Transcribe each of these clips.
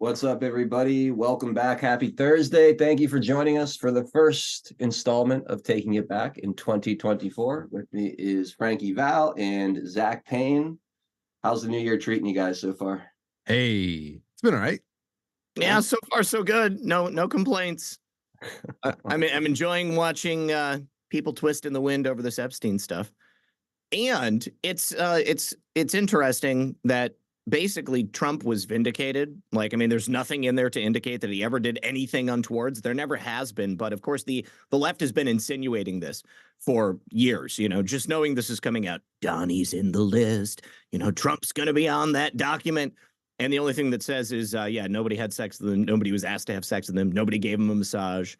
What's up, everybody? Welcome back. Happy Thursday. Thank you for joining us for the first installment of Taking It Back in 2024. With me is Frankie Val and Zach Payne. How's the new year treating you guys so far? Hey, it's been all right. Yeah, so far so good. No complaints. I'm enjoying watching people twist in the wind over this Epstein stuff. And it's interesting that basically Trump was vindicated. Like, I mean, there's nothing in there to indicate that he ever did anything untowards. There never has been. But of course, the left has been insinuating this for years, just knowing this is coming out. Donnie's in the list, Trump's going to be on that document. And the only thing that says is, nobody had sex with them. Nobody was asked to have sex with them. Nobody gave him a massage.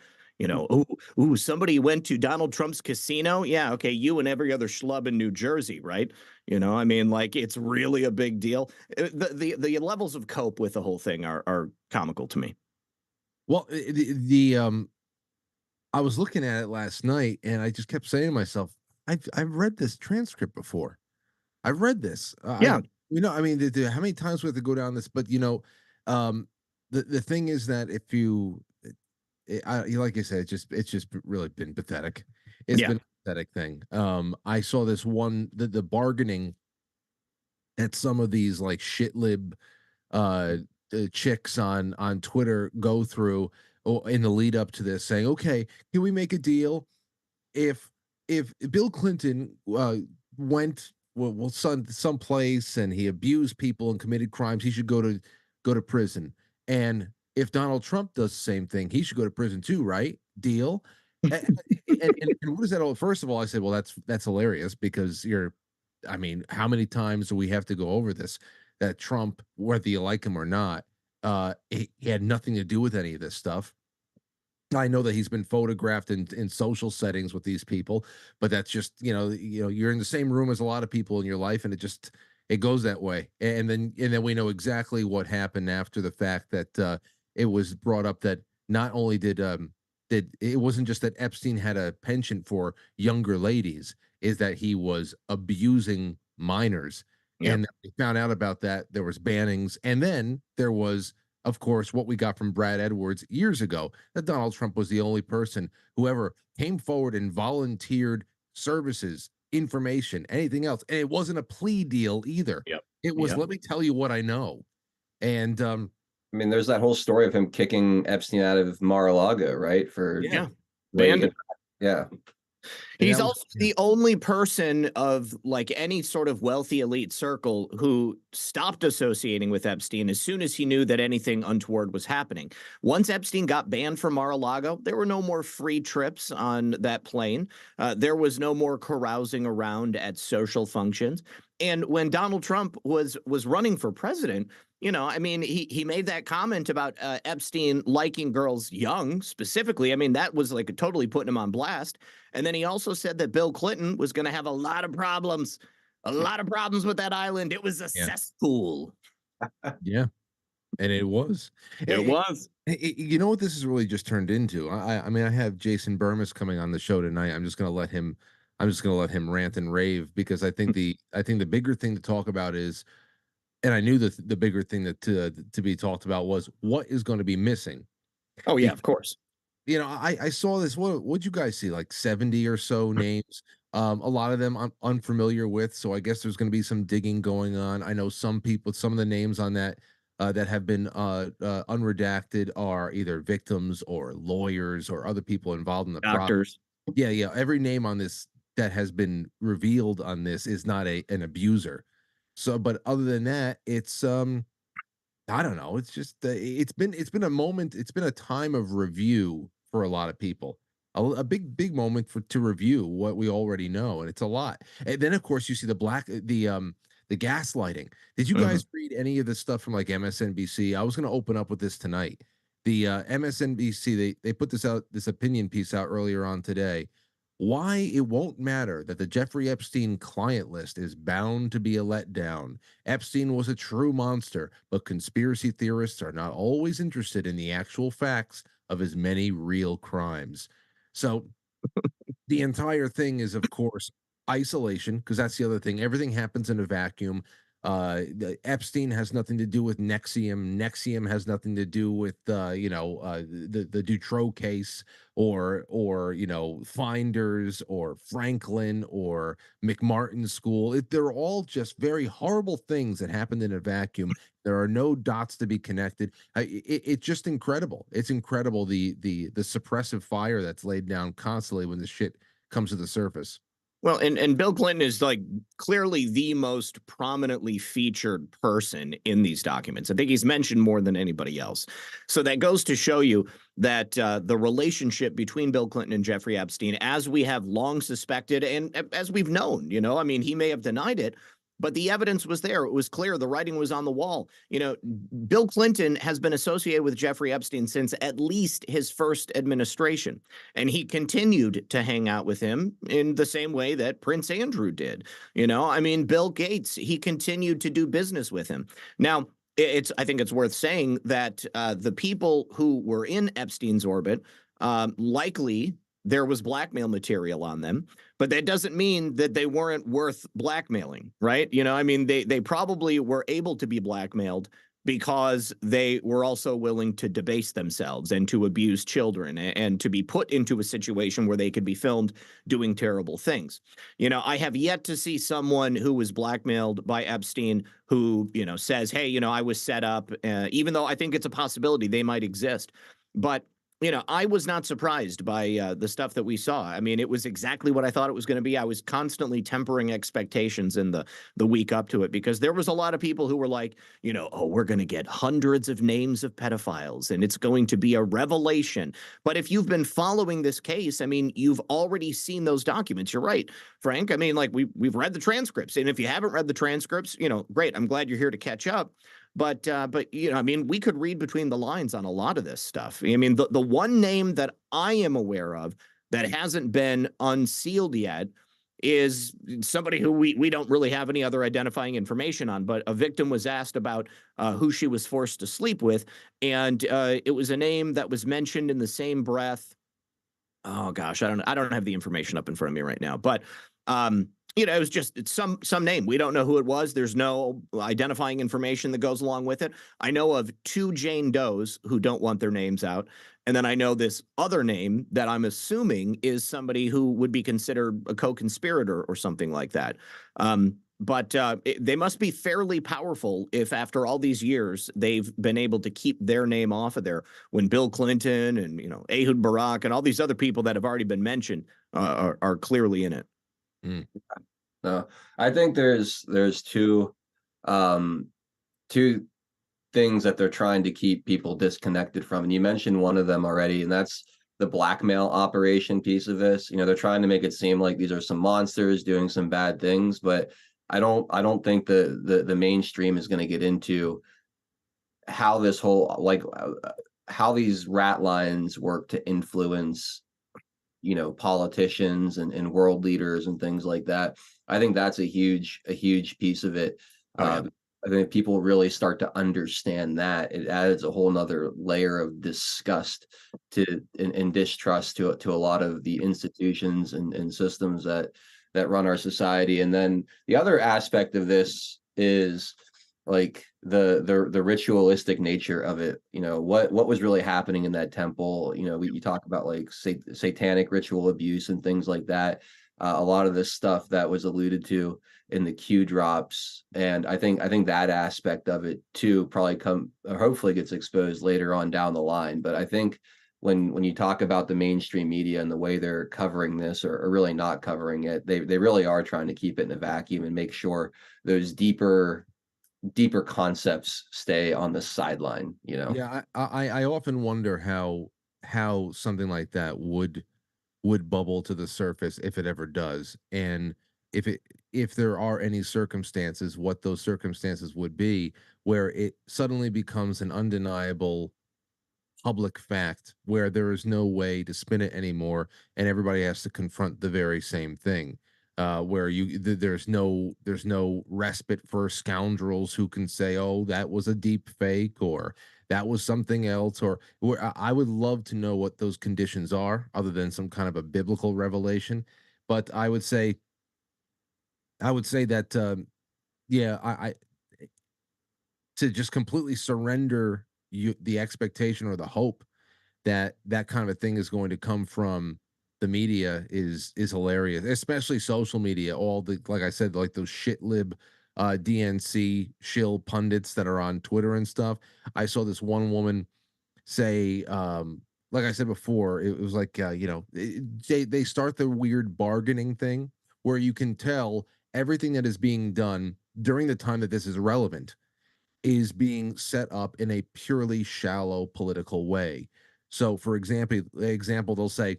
Somebody went to Donald Trump's casino. Yeah, okay, you and every other schlub in New Jersey, right? It's really a big deal. The levels of cope with the whole thing are comical to me. Well, I was looking at it last night, and I just kept saying to myself, I've read this transcript before. I've read this. Yeah. How many times we have to go down this? But the thing is that if you like I said, it's just really been pathetic. It's been a pathetic thing. I saw this one, the bargaining that some of these like shit lib chicks on Twitter go through in the lead up to this, saying, okay, can we make a deal if Bill Clinton went someplace and he abused people and committed crimes, he should go to prison. And if Donald Trump does the same thing, he should go to prison too, right? Deal. and what is that all? First of all, I said, well, that's hilarious because how many times do we have to go over this? That Trump, whether you like him or not, he had nothing to do with any of this stuff. I know that he's been photographed in social settings with these people, but that's just, you're in the same room as a lot of people in your life, and it goes that way. And then we know exactly what happened after the fact, that it was brought up that not only did it wasn't just that Epstein had a penchant for younger ladies, is that he was abusing minors. Yep. And we found out about that. There was bannings, and then there was, of course, what we got from Brad Edwards years ago, that Donald Trump was the only person who ever came forward and volunteered services, information, anything else. And it wasn't a plea deal either. Yep. It was, let me tell you what I know. And there's that whole story of him kicking Epstein out of Mar-a-Lago, right? Banned. Yeah. He's also the only person of like any sort of wealthy elite circle who stopped associating with Epstein as soon as he knew that anything untoward was happening. Once Epstein got banned from Mar-a-Lago, there were no more free trips on that plane. There was no more carousing around at social functions. And when Donald Trump was running for president, he made that comment about Epstein liking girls young specifically. That was like totally putting him on blast. And then he also said that Bill Clinton was going to have a lot of problems with that island. It was a cesspool. Yeah. And it was. It was. You know what this has really just turned into? I have Jason Burmis coming on the show tonight. I'm just going to let him rant and rave, because I think the bigger thing to talk about is, and I knew that the bigger thing that to be talked about was what is going to be missing. Oh yeah, of course. I saw this. What'd you guys see? Like 70 or so names. A lot of them I'm unfamiliar with, so I guess there's going to be some digging going on. I know some of the names on that that have been unredacted are either victims or lawyers or other people involved in the doctors. Yeah. Every name on this that has been revealed on this is not an abuser. So, but other than that, it's I don't know. It's just it's been a moment. It's been a time of review for a lot of people. A big moment to review what we already know, and it's a lot. And then, of course, you see the gaslighting. Did you guys read any of the stuff from like MSNBC? I was going to open up with this tonight. The MSNBC, they put this opinion piece out earlier on today. Why it won't matter that the Jeffrey Epstein client list is bound to be a letdown. Epstein was a true monster, but conspiracy theorists are not always interested in the actual facts of his many real crimes. So the entire thing is, of course, isolation, because that's the other thing. Everything happens in a vacuum. Epstein has nothing to do with Nexium. Nexium has nothing to do with the Dutroux case, or Finders, or Franklin, or McMartin School. They're all just very horrible things that happened in a vacuum. There are no dots to be connected. It's just incredible. It's incredible, the suppressive fire that's laid down constantly when the shit comes to the surface. Well, and Bill Clinton is like clearly the most prominently featured person in these documents. I think he's mentioned more than anybody else. So that goes to show you that the relationship between Bill Clinton and Jeffrey Epstein, as we have long suspected and as we've known, I mean, he may have denied it, but the evidence was there. It was clear. The writing was on the wall. Bill Clinton has been associated with Jeffrey Epstein since at least his first administration. And he continued to hang out with him in the same way that Prince Andrew did. I mean, Bill Gates, he continued to do business with him. Now, I think it's worth saying that the people who were in Epstein's orbit likely there was blackmail material on them, but that doesn't mean that they weren't worth blackmailing, right? I mean, they probably were able to be blackmailed because they were also willing to debase themselves and to abuse children and to be put into a situation where they could be filmed doing terrible things. I have yet to see someone who was blackmailed by Epstein who, says, hey, I was set up, even though I think it's a possibility they might exist. But I was not surprised by the stuff that we saw. I mean, it was exactly what I thought it was going to be. I was constantly tempering expectations in the week up to it, because there was a lot of people who were like, oh, we're going to get hundreds of names of pedophiles and it's going to be a revelation. But if you've been following this case, I mean, you've already seen those documents. You're right, Frank. I mean, like we've read the transcripts. And if you haven't read the transcripts, great. I'm glad you're here to catch up. But I mean, we could read between the lines on a lot of this stuff. I mean, the one name that I am aware of that hasn't been unsealed yet is somebody who we don't really have any other identifying information on. But a victim was asked about who she was forced to sleep with, and it was a name that was mentioned in the same breath. Oh gosh, I don't have the information up in front of me right now, but it was just some name. We don't know who it was. There's no identifying information that goes along with it. I know of 2 Jane Does who don't want their names out. And then I know this other name that I'm assuming is somebody who would be considered a co-conspirator or something like that. But they must be fairly powerful if after all these years they've been able to keep their name off of there, when Bill Clinton and Ehud Barak and all these other people that have already been mentioned are clearly in it. Mm. No, I think there's two things that they're trying to keep people disconnected from, and you mentioned one of them already, and that's the blackmail operation piece of this. They're trying to make it seem like these are some monsters doing some bad things, but I don't think the mainstream is going to get into how this whole how these rat lines work to influence politicians and world leaders and things like that. I think that's a huge piece of it. Oh, yeah. I think people really start to understand that it adds a whole nother layer of disgust and distrust to a lot of the institutions and systems that run our society. And then the other aspect of this is like the ritualistic nature of it. What was really happening in that temple. You talk about like satanic ritual abuse and things like that. A lot of this stuff that was alluded to in the Q drops, and I think that aspect of it too probably hopefully gets exposed later on down the line. But I think when you talk about the mainstream media and the way they're covering this or really not covering it, they really are trying to keep it in a vacuum and make sure those deeper concepts stay on the sideline. Yeah, I often wonder how something like that would bubble to the surface, if it ever does, and if there are any circumstances, what those circumstances would be, where it suddenly becomes an undeniable public fact, where there is no way to spin it anymore, and everybody has to confront the very same thing. Where there's no respite for scoundrels who can say, oh, that was a deep fake, or that was something else, or where I would love to know what those conditions are, other than some kind of a biblical revelation. But I would say that yeah, to just completely surrender the expectation or the hope that that kind of a thing is going to come from the media is hilarious, especially social media. All the, like I said, like those shit lib DNC shill pundits that are on Twitter and stuff. I saw this one woman say, like I said before, it was like, they start the weird bargaining thing where you can tell everything that is being done during the time that this is relevant is being set up in a purely shallow political way. So, for example, they'll say,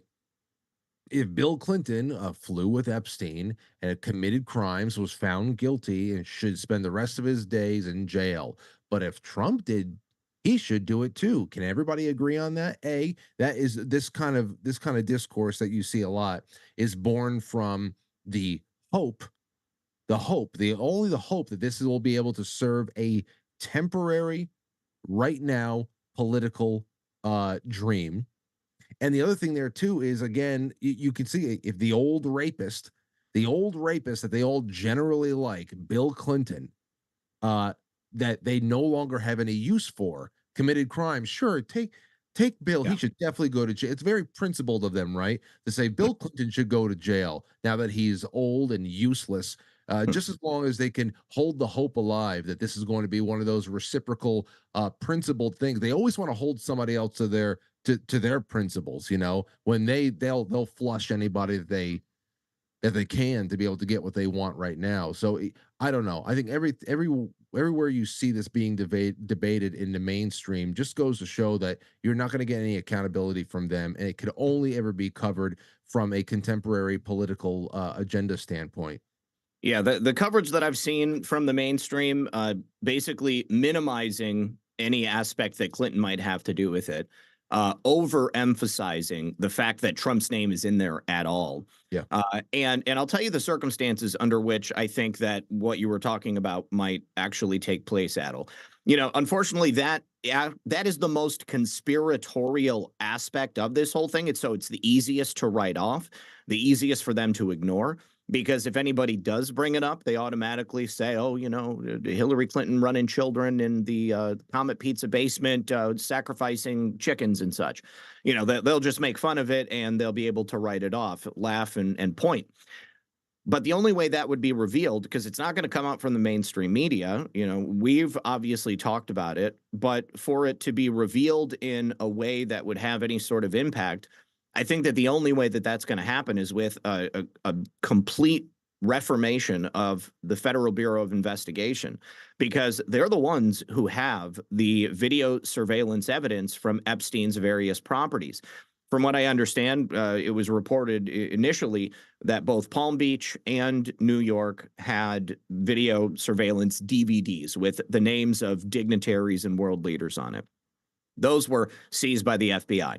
if Bill Clinton flew with Epstein and committed crimes, was found guilty, and should spend the rest of his days in jail. But if Trump did, he should do it too. Can everybody agree on that? That is this kind of discourse that you see a lot is born from the hope, the hope that this will be able to serve a temporary, right now, political dream. And the other thing there too is, again, you can see if the old rapist that they all generally like, Bill Clinton, that they no longer have any use for, committed crimes. Sure, take Bill. Yeah. He should definitely go to jail. It's very principled of them, right? To say Bill Clinton should go to jail now that he's old and useless. Just as long as they can hold the hope alive that this is going to be one of those reciprocal, principled things. They always want to hold somebody else to their principles. When they'll flush anybody that they can to be able to get what they want right now. So I don't know. I think everywhere you see this being debated in the mainstream just goes to show that you're not going to get any accountability from them, and it could only ever be covered from a contemporary political agenda standpoint. Yeah, the coverage that I've seen from the mainstream, basically minimizing any aspect that Clinton might have to do with it, overemphasizing the fact that Trump's name is in there at all. Yeah. And I'll tell you the circumstances under which I think that what you were talking about might actually take place, Adel. Unfortunately, that is the most conspiratorial aspect of this whole thing. It's the easiest to write off, the easiest for them to ignore. Because if anybody does bring it up, they automatically say, oh, Hillary Clinton running children in the Comet Pizza basement, sacrificing chickens and such. They'll just make fun of it, and they'll be able to write it off, laugh and point. But the only way that would be revealed, because it's not going to come out from the mainstream media, we've obviously talked about it, but for it to be revealed in a way that would have any sort of impact, I think that the only way that that's going to happen is with a complete reformation of the Federal Bureau of Investigation, because they're the ones who have the video surveillance evidence from Epstein's various properties. From what I understand, it was reported initially that both Palm Beach and New York had video surveillance DVDs with the names of dignitaries and world leaders on it. Those were seized by the FBI.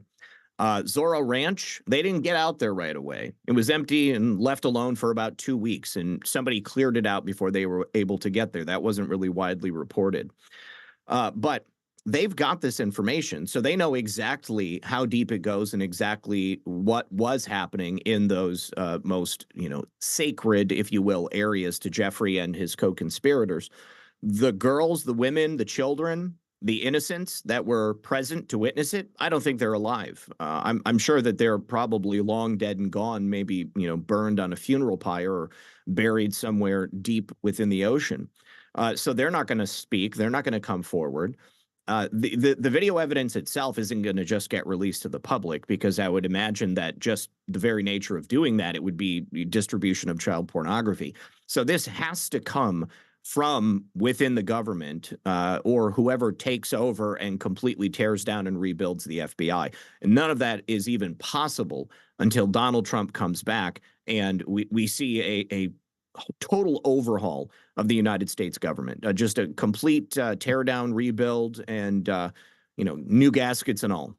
Zorro Ranch, they didn't get out there right away. It was empty and left alone for about 2 weeks, and somebody cleared it out before they were able to get there. That wasn't really widely reported. But they've got this information, so they know exactly how deep it goes and exactly what was happening in those most, sacred, if you will, areas to Jeffrey and his co-conspirators. The girls, the women, the children, the innocents that were present to witness it, I don't think they're alive. I'm sure that they're probably long dead and gone, maybe, burned on a funeral pyre or buried somewhere deep within the ocean. So they're not going to speak. They're not going to come forward. The video evidence itself isn't going to just get released to the public, because I would imagine that just the very nature of doing that, it would be distribution of child pornography. So this has to come from within the government, or whoever takes over and completely tears down and rebuilds the FBI. And none of that is even possible until Donald Trump comes back and we see a total overhaul of the United States government, just a complete tear down, rebuild, and new gaskets and all.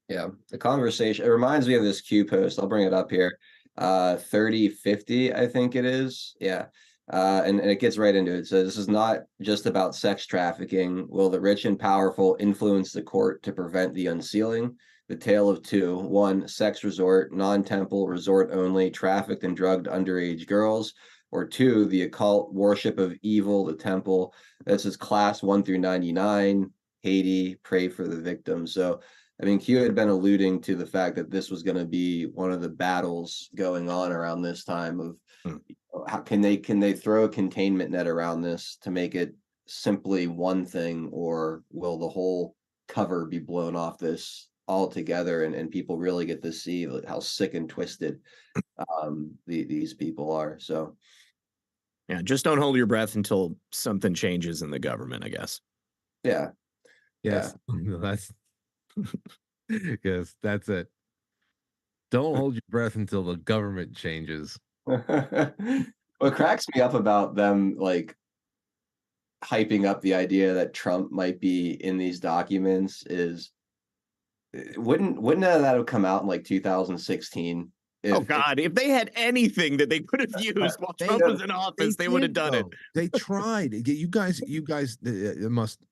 Yeah, the conversation, it reminds me of this Q post. I'll bring it up here. 3050, I think it is. Yeah. And it gets right into it. So this is not just about sex trafficking. Will the rich and powerful influence the court to prevent the unsealing? The tale of two: one, sex resort, non-temple, resort only, trafficked and drugged underage girls. or 2, the occult worship of evil, the temple. This is class 1 through 99, Haiti, pray for the victims. So, I mean, Q had been alluding to the fact that this was going to be one of the battles going on around this time of how can they throw a containment net around this to make it simply one thing, or will the whole cover be blown off this altogether, and people really get to see how sick and twisted these people are. So Yeah, just don't hold your breath until something changes in the government, I guess. yeah. Yes, that's yes, that's it. Don't hold your breath until the government changes. What cracks me up about them like hyping up the idea that Trump might be in these documents is wouldn't that have come out in like 2016? Oh God, if they had anything that they could have used while Trump was in office, they would have done it. They tried. You guys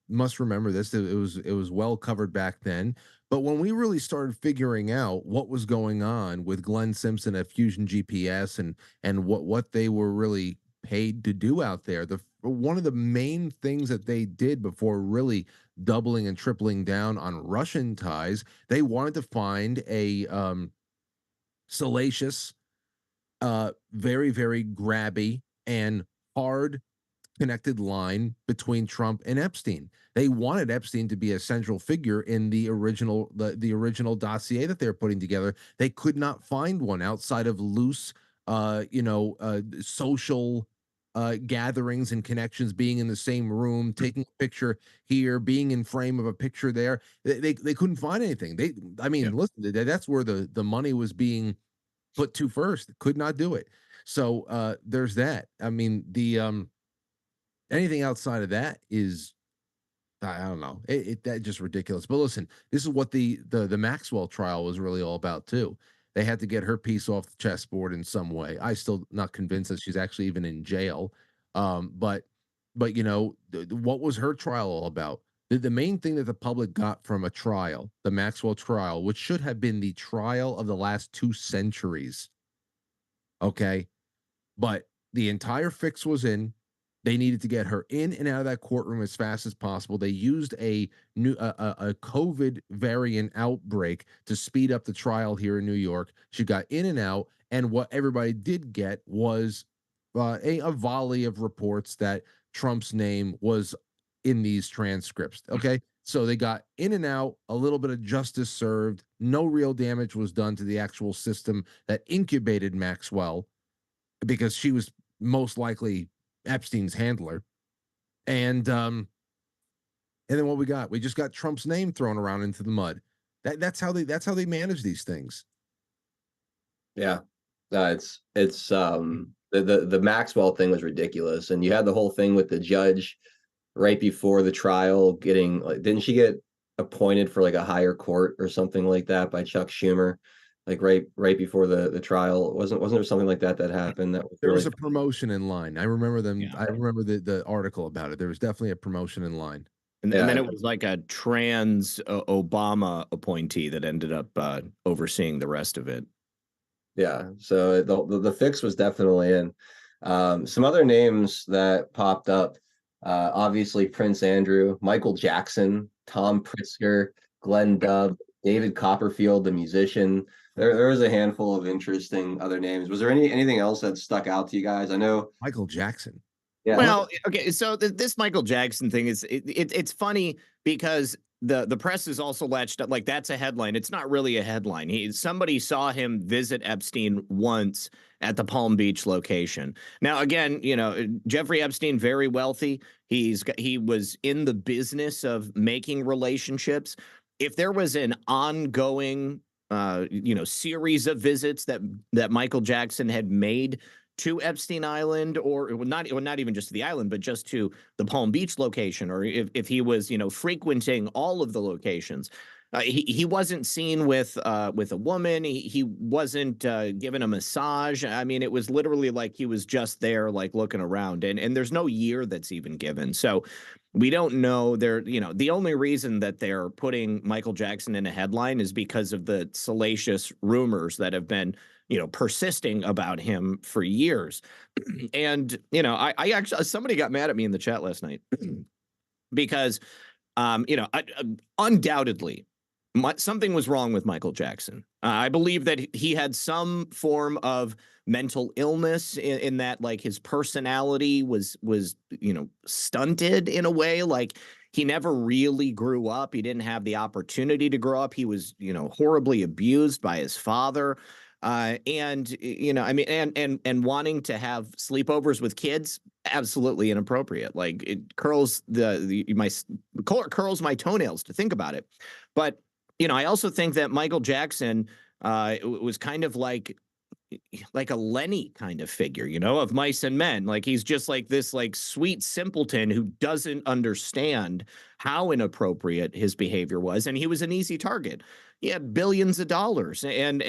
must remember this. It was well covered back then. But when we really started figuring out what was going on with Glenn Simpson at Fusion GPS and what they were really paid to do out there, one of the main things that they did before really doubling and tripling down on Russian ties, they wanted to find a salacious, very, very grabby and hard connected line between Trump and Epstein. They wanted Epstein to be a central figure in the original dossier that they're putting together. They could not find one outside of loose, social gatherings and connections, being in the same room, taking a picture here, being in frame of a picture there. They couldn't find anything. Listen, that's where the money was being put to first. Could not do it. So there's that. I mean, the anything outside of that is I don't know. That just ridiculous. But listen, this is what the Maxwell trial was really all about too. They had to get her piece off the chessboard in some way. I still not convinced that she's actually even in jail. But you know, what was her trial all about? The main thing that the public got from a trial, the Maxwell trial, which should have been the trial of the last 2 centuries. Okay. But the entire fix was in. They needed to get her in and out of that courtroom as fast as possible. They used a new a COVID variant outbreak to speed up the trial here in New York. She got in and out, and what everybody did get was a volley of reports that Trump's name was in these transcripts. Okay. So they got in and out, a little bit of justice served. No real damage was done to the actual system that incubated Maxwell, because she was most likely Epstein's handler. And then what we got? We just got Trump's name thrown around into the mud. That's how they manage these things. Yeah. It's the Maxwell thing was ridiculous. And you had the whole thing with the judge right before the trial getting, like, didn't she get appointed for like a higher court or something like that by Chuck Schumer? Like right before the trial, wasn't there something like that happened? There was a promotion in line. I remember them. Yeah. I remember the article about it. There was definitely a promotion in line. And then it was like a trans Obama appointee that ended up overseeing the rest of it. Yeah, so the fix was definitely in. Some other names that popped up, obviously Prince Andrew, Michael Jackson, Tom Pritzker, Glenn Dub, David Copperfield, the musician. There was a handful of interesting other names. Was there anything else that stuck out to you guys? I know Michael Jackson. Yeah. Well, okay, so this Michael Jackson thing is it's funny because the press is also latched up, like that's a headline. It's not really a headline. Somebody saw him visit Epstein once at the Palm Beach location. Now, again, you know, Jeffrey Epstein, very wealthy. He was in the business of making relationships. If there was an ongoing series of visits that Michael Jackson had made to Epstein Island, or not even just to the island, but just to the Palm Beach location, or if he was, frequenting all of the locations, He wasn't seen with a woman. He wasn't given a massage. I mean, it was literally like he was just there, like looking around. And there's no year that's even given. So we don't know. The only reason that they're putting Michael Jackson in a headline is because of the salacious rumors that have been, persisting about him for years. And I actually, somebody got mad at me in the chat last night because undoubtedly, something was wrong with Michael Jackson. I believe that he had some form of mental illness in that, like, his personality was stunted in a way. Like, he never really grew up. He didn't have the opportunity to grow up. He was horribly abused by his father. And I mean, and wanting to have sleepovers with kids, absolutely inappropriate. Like, it curls curls my toenails to think about it. But I also think that Michael Jackson was kind of like a Lenny kind of figure, of Mice and Men. Like, he's just like this, like, sweet simpleton who doesn't understand how inappropriate his behavior was, and he was an easy target. He had billions of dollars, and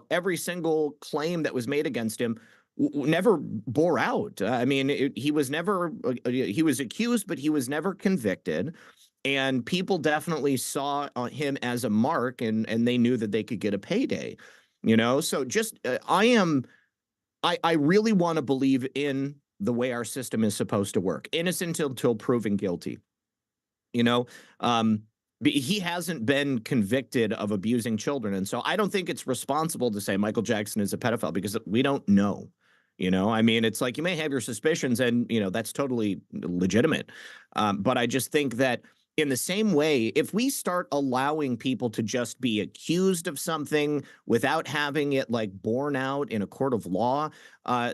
every single claim that was made against him never bore out. I mean, he was never he was accused, but he was never convicted. And people definitely saw him as a mark, and they knew that they could get a payday. So just I really want to believe in the way our system is supposed to work. Innocent until proven guilty. He hasn't been convicted of abusing children, and so I don't think it's responsible to say Michael Jackson is a pedophile, because we don't know. I mean, it's like, you may have your suspicions, and that's totally legitimate. But I just think that, in the same way, if we start allowing people to just be accused of something without having it, like, borne out in a court of law,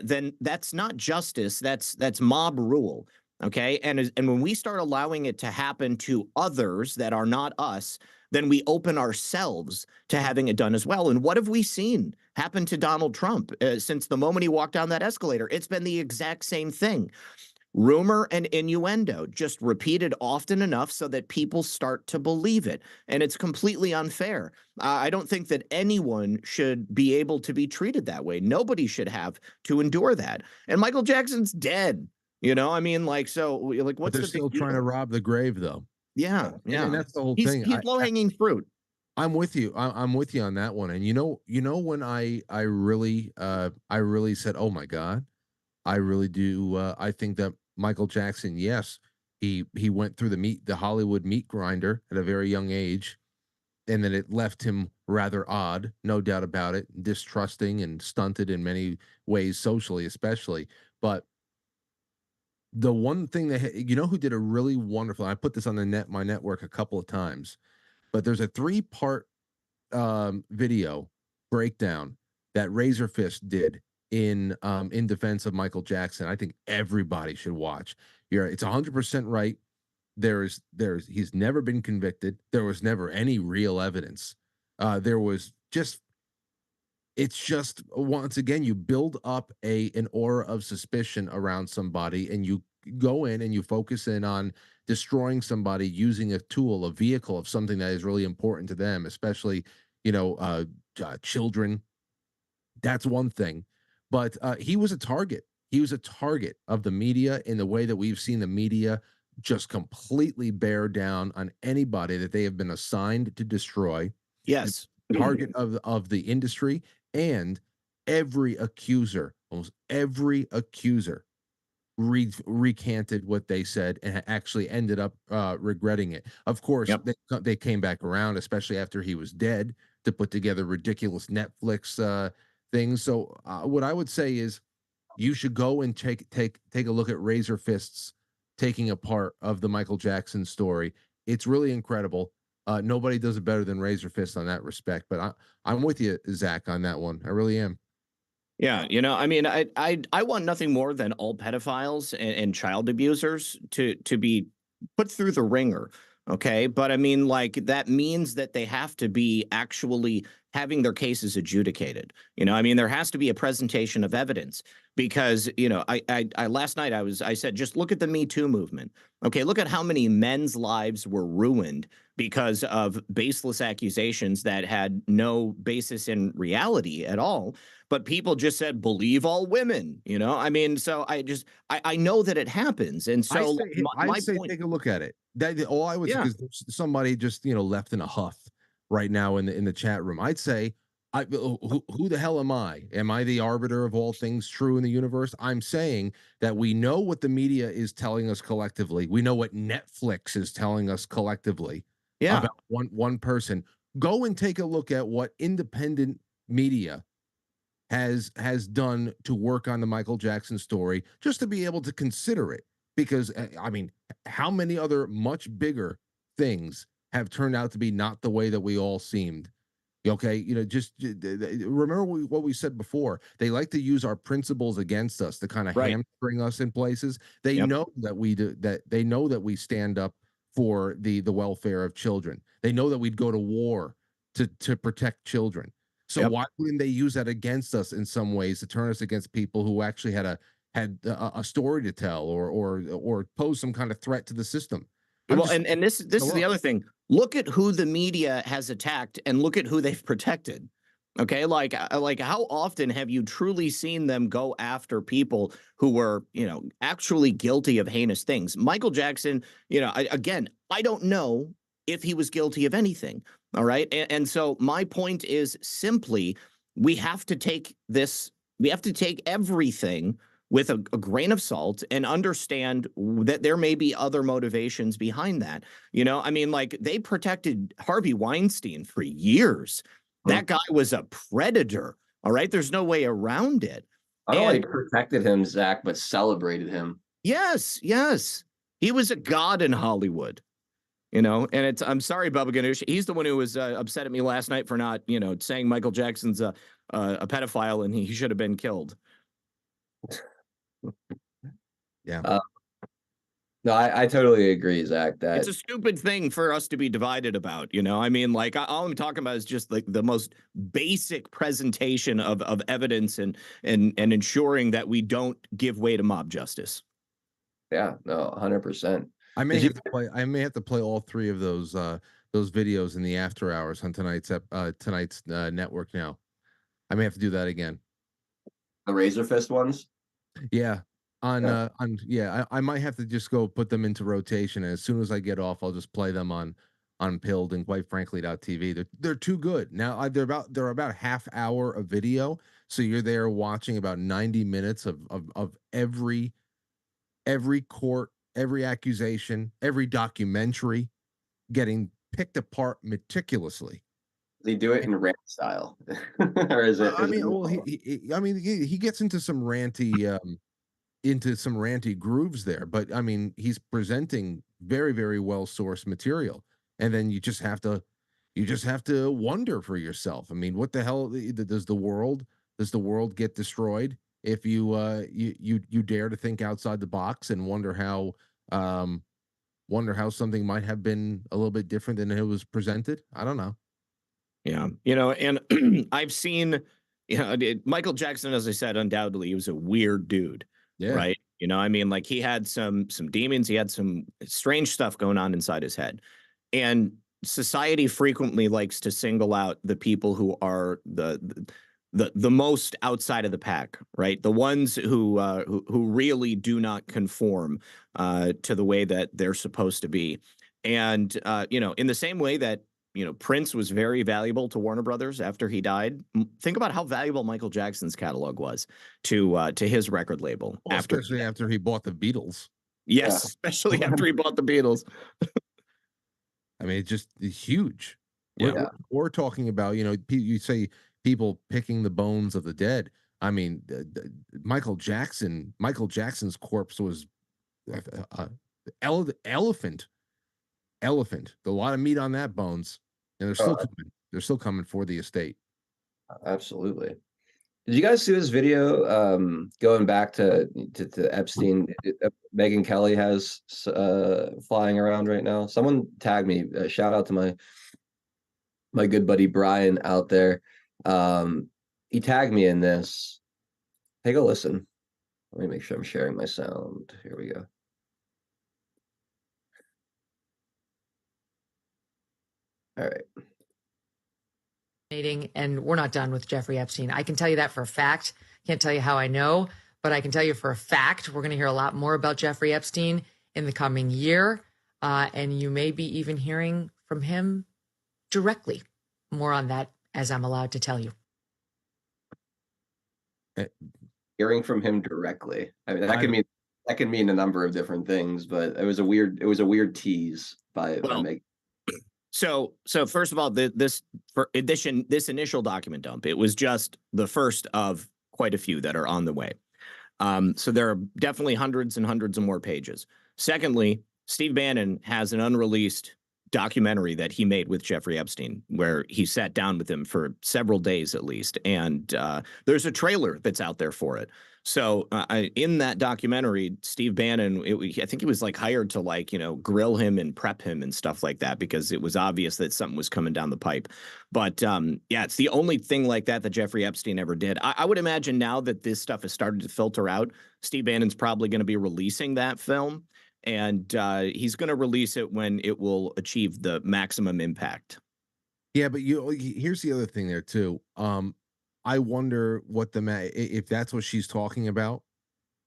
then that's not justice. That's mob rule. Okay. And when we start allowing it to happen to others that are not us, then we open ourselves to having it done as well. And what have we seen happen to Donald Trump since the moment he walked down that escalator? It's been the exact same thing. Rumor and innuendo, just repeated often enough so that people start to believe it. And it's completely unfair. I don't think that anyone should be able to be treated that way. Nobody should have to endure that. And Michael Jackson's dead. I mean, like, so, like, But what's they're the still big trying to deal? rob the grave, though. Yeah, yeah. And that's the whole He's thing. low hanging fruit. I'm with you. I'm with you on that one. And when I really said, oh my God, I really do. I think that Michael Jackson, yes, he went through the Hollywood meat grinder at a very young age, and then it left him rather odd, no doubt about it, distrusting and stunted in many ways, socially especially. But the one thing that who did a really wonderful, I put this on my network a couple of times, but there's a 3-part video breakdown that Razor Fist did in defense of Michael Jackson. I think everybody should watch. It's 100% right. He's never been convicted. There was never any real evidence. It's just, once again, you build up an aura of suspicion around somebody, and you go in and you focus in on destroying somebody using a tool, a vehicle of something that is really important to them, especially children. That's one thing. But he was a target. He was a target of the media, in the way that we've seen the media just completely bear down on anybody that they have been assigned to destroy. Yes. Target of the industry, and almost every accuser recanted what they said and actually ended up regretting it. Of course, Yep. they came back around, especially after he was dead, to put together ridiculous Netflix things. So what I would say is, you should go and take a look at Razor Fist's taking apart of the Michael Jackson story. It's really incredible. Nobody does it better than Razor Fist on that respect. But I'm with you, Zach, on that one. I really am. Yeah, I mean, I want nothing more than all pedophiles and child abusers to be put through the ringer. Okay, but I mean, like, that means that they have to be actually having their cases adjudicated. You know, I mean, there has to be a presentation of evidence because, you know, I last night I said, just look at the Me Too movement. Okay, look at how many men's lives were ruined because of baseless accusations that had no basis in reality at all. But people just said, believe all women, you know? I mean, so I know that it happens. And so I my say point, take a look at it. That all I would say, yeah, because somebody just left in a huff right now in the chat room. I'd say, who the hell am I? Am I the arbiter of all things true in the universe? I'm saying that we know what the media is telling us collectively. We know what Netflix is telling us collectively yeah, about one person. Go and take a look at what independent media has done to work on the Michael Jackson story, just to be able to consider it. Because I mean, how many other much bigger things have turned out to be not the way that we all seemed? Okay, just remember what we said before. They like to use our principles against us to kind of right. hamstring us in places. They Yep. know that we do that. They know that we stand up for the welfare of children. They know that we'd go to war to protect children. So Yep. why wouldn't they use that against us in some ways to turn us against people who actually had a story to tell or pose some kind of threat to the system? Well, and this is the look. other thing. Look at who the media has attacked and look at who they've protected. Okay, like how often have you truly seen them go after people who were, you know, actually guilty of heinous things? Michael Jackson, you know, again, I don't know if he was guilty of anything. All right, and so my point is simply we have to take this, we have to take everything with a grain of salt and understand that there may be other motivations behind that. You know, I mean, like they protected Harvey Weinstein for years. That guy was a predator. All right. There's no way around it. Not only And protected him, Zach, but celebrated him. yes, yes, he was a god in Hollywood. You know, and I'm sorry, Bubba Ganoush. He's the one who was upset at me last night for not, you know, saying Michael Jackson's a pedophile and he should have been killed. Yeah. No, I totally agree, Zach, that It's a stupid thing for us to be divided about, you know? I mean, like, all I'm talking about is just like the most basic presentation of evidence and ensuring that we don't give way to mob justice. yeah, no, 100%. I may Did you have to play. I may have to play all three of those videos in the after hours on tonight's network. Now, I may have to do that again. the Razor Fist ones? Yeah, Yeah. I might have to just go put them into rotation, and as soon as I get off, I'll just play them on Pilled and quite frankly .tv. They're too good. Now they're about half hour of video, so you're there watching about 90 minutes of every court, every accusation, every documentary getting picked apart meticulously. They do it in rant style, or is it? I Is it mean, well, he gets into some ranty grooves there, but I mean, he's presenting very, very well sourced material, and then you just have to wonder for yourself. I mean, what the hell does the world get destroyed if you dare to think outside the box and wonder how something might have been a little bit different than it was presented? I don't know. Yeah, you know, and I've seen, you know, Michael Jackson, as I said, undoubtedly he was a weird dude, Yeah. right? You know, I mean, like he had some demons, he had some strange stuff going on inside his head, and society frequently likes to single out the people who are the most outside of the pack, right? The ones who really do not conform to the way that they're supposed to be, and you know, in the same way that, you know, Prince was very valuable to Warner Brothers after he died. Think about how valuable Michael Jackson's catalog was to his record label Well, after. especially after he bought the Beatles. Yes, Yeah. especially after he bought the Beatles. I mean, it's just huge. Yeah. We're talking about, you say people picking the bones of the dead. I mean, Michael Jackson's corpse was elephant. A lot of meat on that bones, and they're still coming. They're still coming for the estate. Absolutely. Did you guys see this video going back to Epstein? Megyn Kelly has flying around right now. Someone tagged me. Shout out to my good buddy Brian out there. He tagged me in this. Take a listen. Let me make sure I'm sharing my sound. Here we go. All right. And we're not done with Jeffrey Epstein. I can tell you that for a fact. Can't tell you how I know, but I can tell you for a fact we're going to hear a lot more about Jeffrey Epstein in the coming year. And you may be even hearing from him directly. More on that as I'm allowed to tell you. Hearing from him directly. I mean, that could mean a number of different things, but it was a weird tease by Meg. So first of all, this initial document dump, it was just the first of quite a few that are on the way. So there are definitely hundreds and hundreds of more pages. Secondly, Steve Bannon has an unreleased documentary that he made with Jeffrey Epstein, where he sat down with him for several days at least. And there's a trailer that's out there for it. So in that documentary, Steve Bannon, I think he was like hired to like, grill him and prep him and stuff like that, because it was obvious that something was coming down the pipe. But yeah, it's the only thing like that Jeffrey Epstein ever did. I would imagine now that this stuff has started to filter out, Steve Bannon's probably going to be releasing that film. And he's going to release it when it will achieve the maximum impact. Yeah, but here's the other thing there too. I wonder what if that's what she's talking about.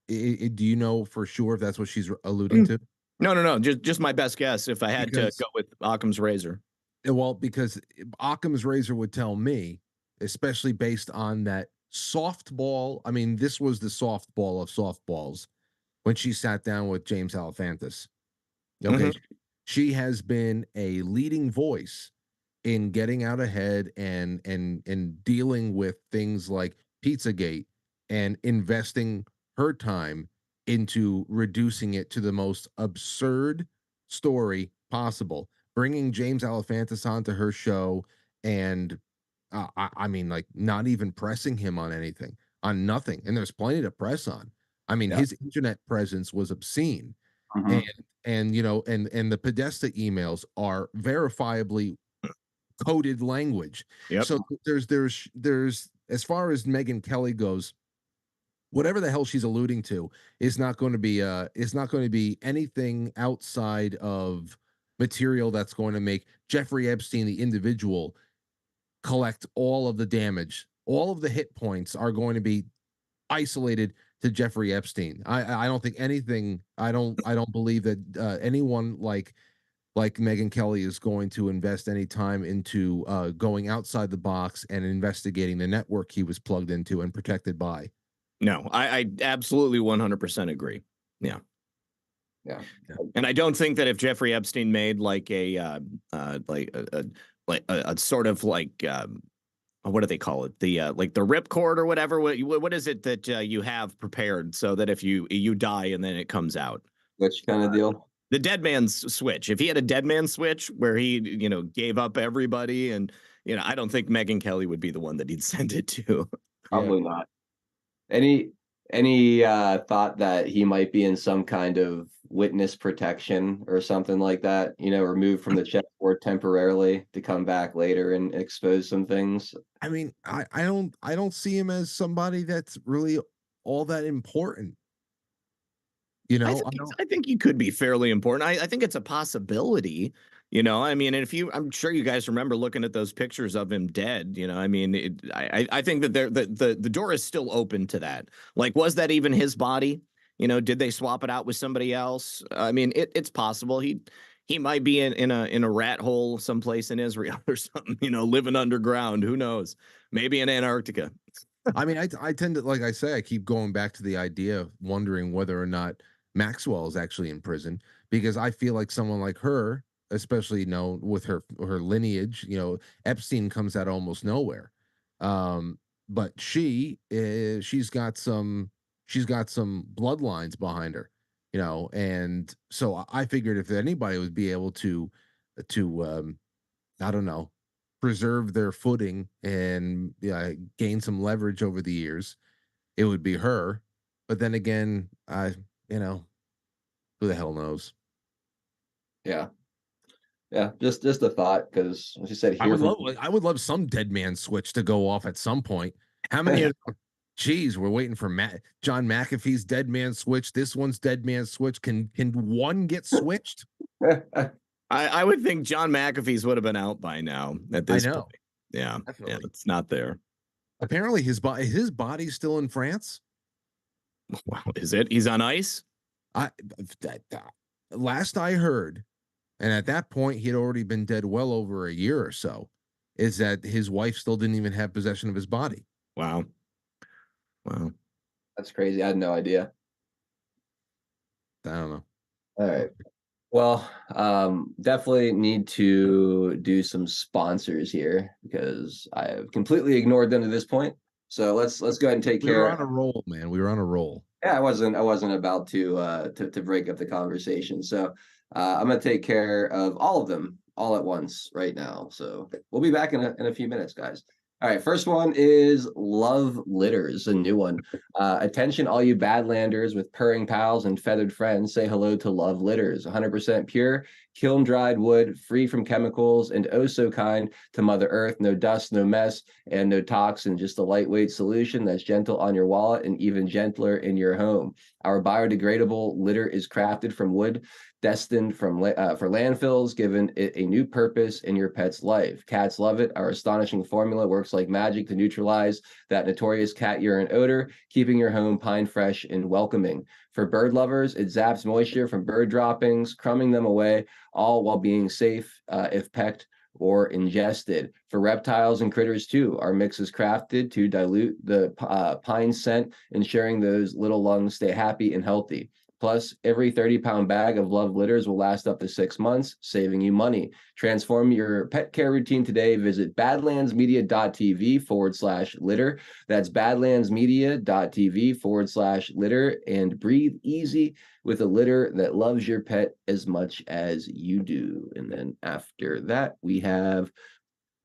Do you know for sure if that's what she's alluding to? No. Just my best guess. If I had to go with Occam's razor. Well, because Occam's razor would tell me, especially based on that softball. I mean, this was the softball of softballs when she sat down with James Alefantis. Okay, she has been a leading voice in getting out ahead and dealing with things like Pizzagate and investing her time into reducing it to the most absurd story possible, bringing James Alefantis onto her show and I mean, like, not even pressing him on anything, on nothing. And there's plenty to press on. I mean, his internet presence was obscene. And the Podesta emails are verifiably coded language. Yep. So there's as far as Megyn Kelly goes, whatever the hell she's alluding to is not going to be anything outside of material that's going to make Jeffrey Epstein, the individual, collect all of the damage. All of the hit points are going to be isolated to Jeffrey Epstein. I don't think anything. I don't believe that anyone like Megyn Kelly is going to invest any time into going outside the box and investigating the network he was plugged into and protected by. No, I absolutely 100% agree. Yeah. And I don't think that if Jeffrey Epstein made like a sort of like what do they call it? The like the ripcord or whatever. What is it that you have prepared so that if you die and then it comes out? Which kind of deal? The dead man's switch. If he had a dead man switch where he, gave up everybody, and I don't think Megyn Kelly would be the one that he'd send it to. Probably not. Any thought that he might be in some kind of witness protection or something like that? Removed from the chessboard temporarily to come back later and expose some things. I mean, I don't see him as somebody that's really all that important. I think he could be fairly important. I think it's a possibility. I mean, and I'm sure you guys remember looking at those pictures of him dead. I mean, I think that the door is still open to that. Like, was that even his body? Did they swap it out with somebody else? I mean, it's possible he might be in a rat hole someplace in Israel or something. Living underground. Who knows? Maybe in Antarctica. I mean, I tend to, like I say, I keep going back to the idea of wondering whether or not Maxwell is actually in prison, because I feel like someone like her, especially with her lineage, Epstein comes out of almost nowhere. But she's got some bloodlines behind her, and so I figured if anybody would be able to I don't know, preserve their footing and gain some leverage over the years, it would be her. But then again, who the hell knows? Yeah. Yeah, just a thought, because as you said, I here would love some dead man switch to go off at some point. How many? Geez, we're waiting for John McAfee's dead man switch. This one's dead man switch. Can one get switched? I would think John McAfee's would have been out by now at I this know. point. Yeah, Definitely. it's not there. Apparently, his body's still in France. Wow, is it? He's on ice? Last I heard, and at that point he had already been dead well over a year or so, is that his wife still didn't even have possession of his body. Wow. That's crazy. I had no idea. I don't know. All right. Well, definitely need to do some sponsors here, because I have completely ignored them to this point. So let's go ahead and take We care. were on a roll, man. We were on a roll. Yeah, I wasn't about to break up the conversation. So I'm gonna take care of all of them all at once right now. So we'll be back in a few minutes, guys. All right, first one is Love Litters, a new one. Attention, all you Badlanders with purring pals and feathered friends, say hello to Love Litters. 100% pure, kiln-dried wood, free from chemicals, and oh so kind to Mother Earth. No dust, no mess, and no toxin. Just a lightweight solution that's gentle on your wallet and even gentler in your home. Our biodegradable litter is crafted from wood destined for landfills, giving it a new purpose in your pet's life. Cats love it. Our astonishing formula works like magic to neutralize that notorious cat urine odor, keeping your home pine fresh and welcoming. For bird lovers, it zaps moisture from bird droppings, crumbing them away, all while being safe if pecked or ingested. For reptiles and critters too, our mix is crafted to dilute the pine scent, ensuring those little lungs stay happy and healthy. Plus, every 30-pound bag of Love Litters will last up to 6 months, saving you money. Transform your pet care routine today. Visit badlandsmedia.tv/litter. That's badlandsmedia.tv/litter, and breathe easy with a litter that loves your pet as much as you do. And then after that, we have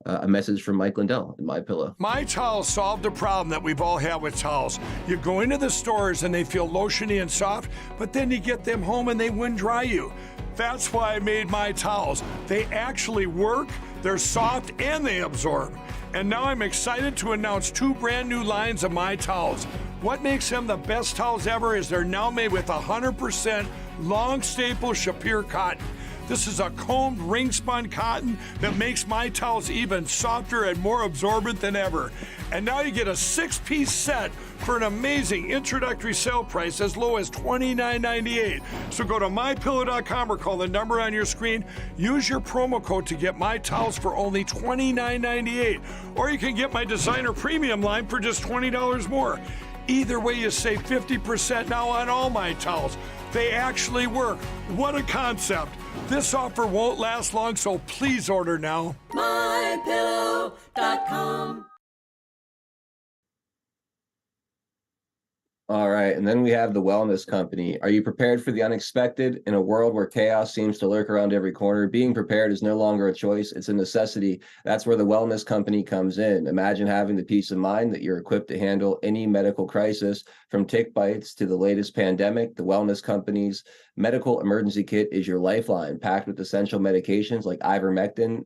a message from Mike Lindell in MyPillow. My Towels solved a problem that we've all had with towels. You go into the stores and they feel lotiony and soft, but then you get them home and they wind dry you. That's why I made My Towels. They actually work, they're soft, and they absorb. And now I'm excited to announce 2 brand new lines of My Towels. What makes them the best towels ever is they're now made with 100% long staple Shapir cotton. This is a combed ring spun cotton that makes My Towels even softer and more absorbent than ever. And now you get a 6-piece set for an amazing introductory sale price as low as $29.98. So go to mypillow.com or call the number on your screen. Use your promo code to get My Towels for only $29.98. Or you can get my designer premium line for just $20 more. Either way, you save 50% now on all My Towels. They actually work. What a concept. This offer won't last long, so please order now. MyPillow.com. All right, and then we have the Wellness Company. Are you prepared for the unexpected? In a world where chaos seems to lurk around every corner, being prepared is no longer a choice, it's a necessity. That's where the Wellness Company comes in. Imagine having the peace of mind that you're equipped to handle any medical crisis, from tick bites to the latest pandemic. The Wellness Company's medical emergency kit is your lifeline, packed with essential medications like ivermectin,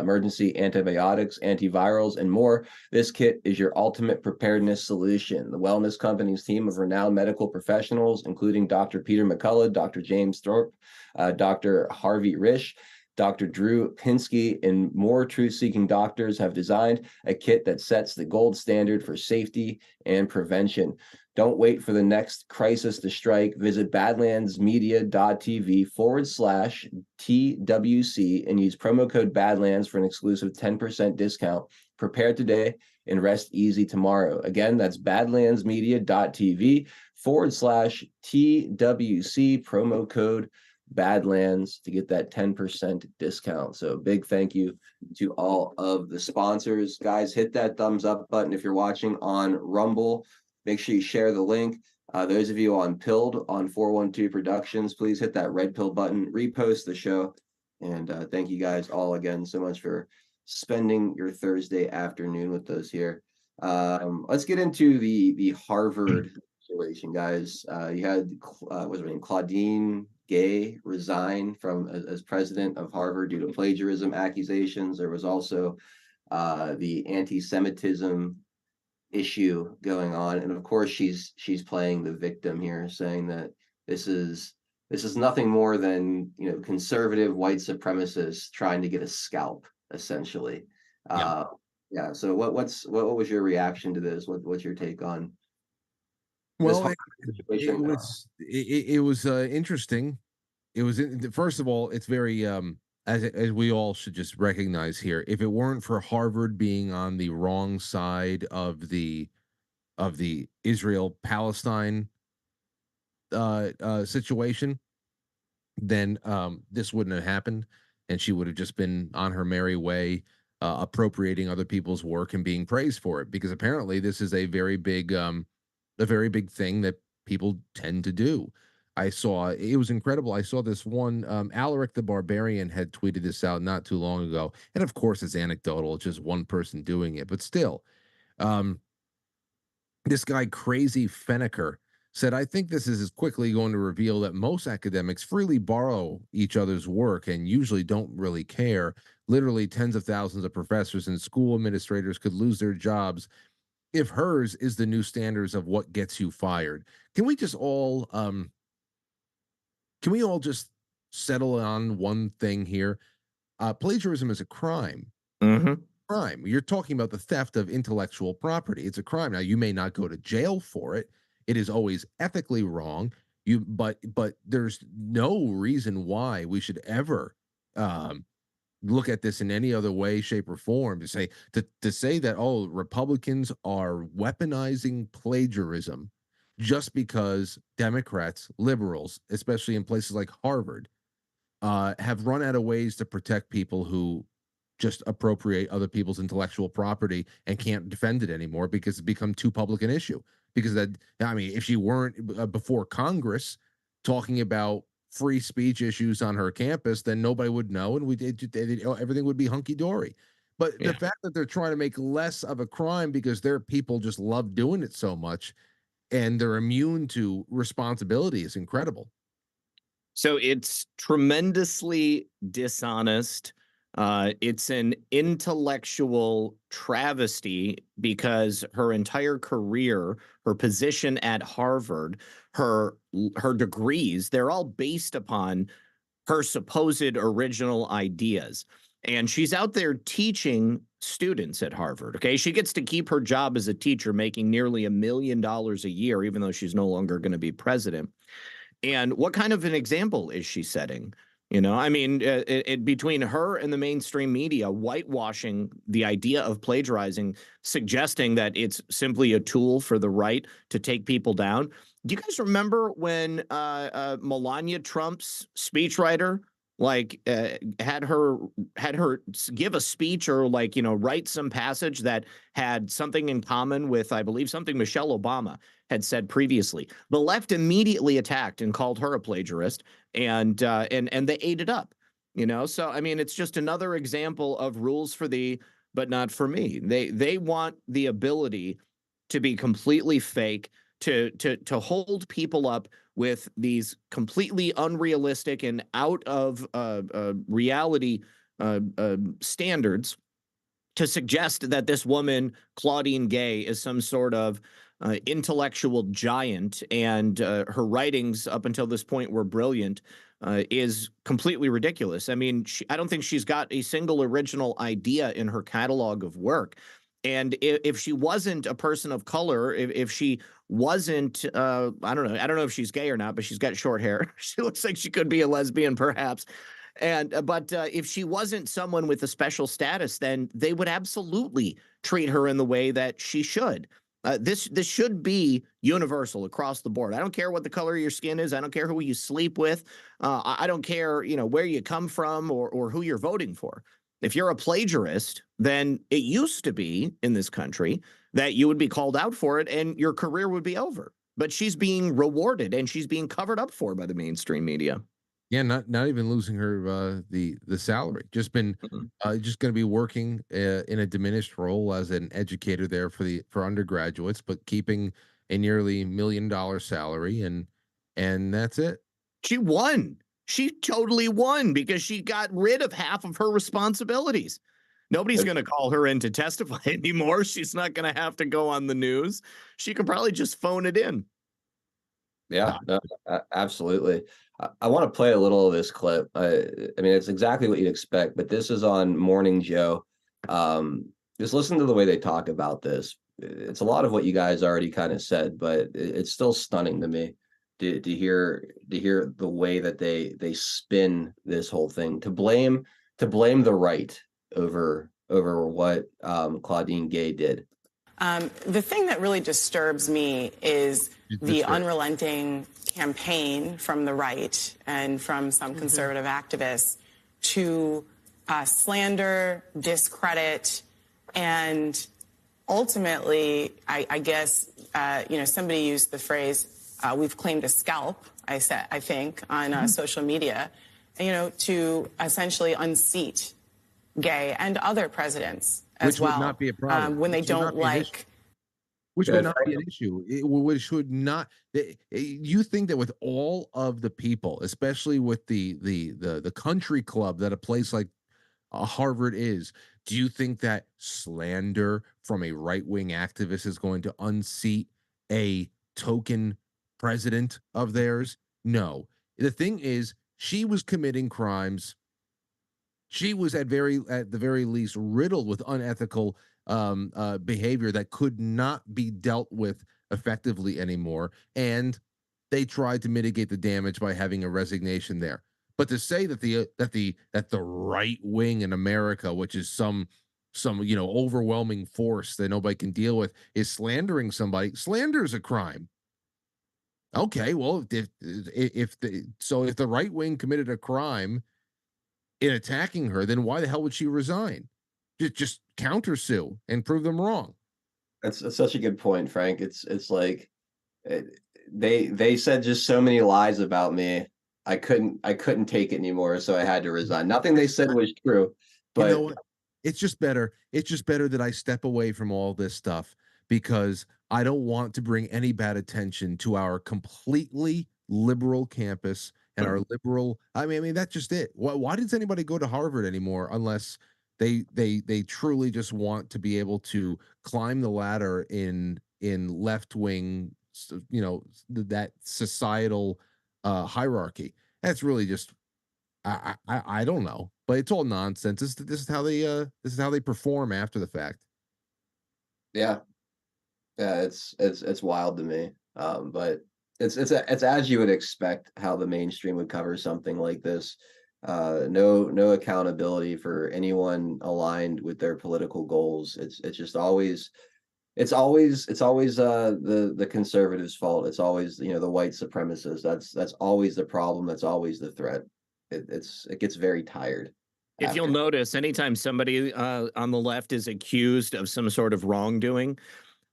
emergency antibiotics, antivirals, and more. This kit is your ultimate preparedness solution. The Wellness Company's team of renowned medical professionals, including Dr. Peter McCullough, Dr. James Thorpe, Dr. Harvey Risch, Dr. Drew Pinsky, and more truth-seeking doctors have designed a kit that sets the gold standard for safety and prevention. Don't wait for the next crisis to strike. Visit badlandsmedia.tv/TWC and use promo code Badlands for an exclusive 10% discount. Prepare today and rest easy tomorrow. Again, that's badlandsmedia.tv/TWC, promo code Badlands to get that 10% discount. So big thank you to all of the sponsors. Guys, hit that thumbs up button if you're watching on Rumble. Make sure you share the link. Those of you on Pilled on 412 Productions, please hit that red pill button, repost the show. And thank you guys all again so much for spending your Thursday afternoon with us here. Let's get into the Harvard situation, guys. You had, what's her name, Claudine Gay resign from as president of Harvard due to plagiarism accusations. There was also the anti-Semitism issue going on, and of course she's playing the victim here, saying that this is nothing more than, you know, conservative white supremacists trying to get a scalp, essentially. Yeah. Yeah. So what was your reaction to this? What's your take on this Well, whole situation? it was interesting. It was first of all, it's very as we all should just recognize here. If it weren't for Harvard being on the wrong side of the Israel Palestine situation, then this wouldn't have happened, and she would have just been on her merry way, appropriating other people's work and being praised for it. Because apparently, this is a very big thing that people tend to do. I saw it was incredible. I saw this one. Alaric the Barbarian had tweeted this out not too long ago, and of course, it's anecdotal. It's just one person doing it, but still, um, this guy Crazy Fenneker said, I think this is quickly going to reveal that most academics freely borrow each other's work and usually don't really care. Literally, tens of thousands of professors and school administrators could lose their jobs if hers is the new standards of what gets you fired. Can we just all just settle on one thing here? Plagiarism is a crime. Mm-hmm. Crime. You're talking about the theft of intellectual property. It's a crime. Now, you may not go to jail for it. It is always ethically wrong. But there's no reason why we should ever look at this in any other way, shape, or form to say that, oh, Republicans are weaponizing plagiarism just because Democrats, liberals, especially in places like Harvard, have run out of ways to protect people who just appropriate other people's intellectual property and can't defend it anymore because it's become too public an issue. Because that, I mean, if she weren't before Congress talking about free speech issues on her campus, then nobody would know, and everything would be hunky dory. But the fact that they're trying to make less of a crime because their people just love doing it so much, and they're immune to responsibility is incredible. So it's tremendously dishonest. It's an intellectual travesty because her entire career, her position at Harvard, her degrees, they're all based upon her supposed original ideas. And she's out there teaching students at Harvard. Okay. She gets to keep her job as a teacher, making nearly $1 million a year, even though she's no longer going to be president. And what kind of an example is she setting? You know, I mean, between her and the mainstream media whitewashing the idea of plagiarizing, suggesting that it's simply a tool for the right to take people down. Do you guys remember when Melania Trump's speechwriter had her give a speech or write some passage that had something in common with, I believe, something Michelle Obama had said previously? The left immediately attacked and called her a plagiarist, and they ate it up. You know, so I mean, it's just another example of rules for thee, but not for me. They want the ability to be completely fake, to hold people up with these completely unrealistic and out of reality standards, to suggest that this woman, Claudine Gay, is some sort of intellectual giant, and her writings up until this point were brilliant, is completely ridiculous. I mean, I don't think she's got a single original idea in her catalog of work. And if she wasn't a person of color, if she wasn't, I don't know if she's gay or not, but she's got short hair. She looks like she could be a lesbian, perhaps. But if she wasn't someone with a special status, then they would absolutely treat her in the way that she should. This should be universal across the board. I don't care what the color of your skin is. I don't care who you sleep with. I don't care, where you come from or who you're voting for. If you're a plagiarist, then it used to be in this country that you would be called out for it and your career would be over. But she's being rewarded and she's being covered up for by the mainstream media. Yeah, not even losing her the salary. Just been just going to be working in a diminished role as an educator there for undergraduates, but keeping a nearly $1 million salary, and that's it. She won. She totally won because she got rid of half of her responsibilities. Nobody's going to call her in to testify anymore. She's not going to have to go on the news. She could probably just phone it in. Yeah, no, absolutely. I want to play a little of this clip. I mean, it's exactly what you'd expect, but this is on Morning Joe. Just listen to the way they talk about this. It's a lot of what you guys already kind of said, but it's still stunning to me to hear the way that they spin this whole thing to blame the right over what Claudine Gay did. The thing that really disturbs me is the unrelenting campaign from the right and from some conservative activists to slander, discredit, and ultimately, I guess, somebody used the phrase, we've claimed a scalp, I think, on social media, to essentially unseat Gay and other presidents as well. Which would not be a problem. When they don't like. Which would not be an issue. Which would not. You think that with all of the people, especially with the country club that a place like Harvard is, do you think that slander from a right-wing activist is going to unseat a token president of theirs? No. The thing is, she was committing crimes. She was at the very least riddled with unethical behavior that could not be dealt with effectively anymore, and they tried to mitigate the damage by having a resignation there. But to say that the right wing in America, which is some overwhelming force that nobody can deal with, is slandering somebody, slander is a crime. Okay, well, if the right wing committed a crime in attacking her, then why the hell would she resign? Just countersue and prove them wrong. That's such a good point, Frank. It's like they said just so many lies about me. I couldn't take it anymore, so I had to resign. Nothing they said was true, but you know what? It's just better that I step away from all this stuff because I don't want to bring any bad attention to our completely liberal campus and our liberal. I mean that's just it. Why does anybody go to Harvard anymore unless they truly just want to be able to climb the ladder in left wing, that societal hierarchy? That's really just I don't know, but it's all nonsense. This is how they perform after the fact. Yeah, it's wild to me. But it's as you would expect how the mainstream would cover something like this. No accountability for anyone aligned with their political goals. It's just always the conservatives' fault. It's always the white supremacists. That's always the problem. That's always the threat. It gets very tired. If you'll notice, anytime somebody on the left is accused of some sort of wrongdoing,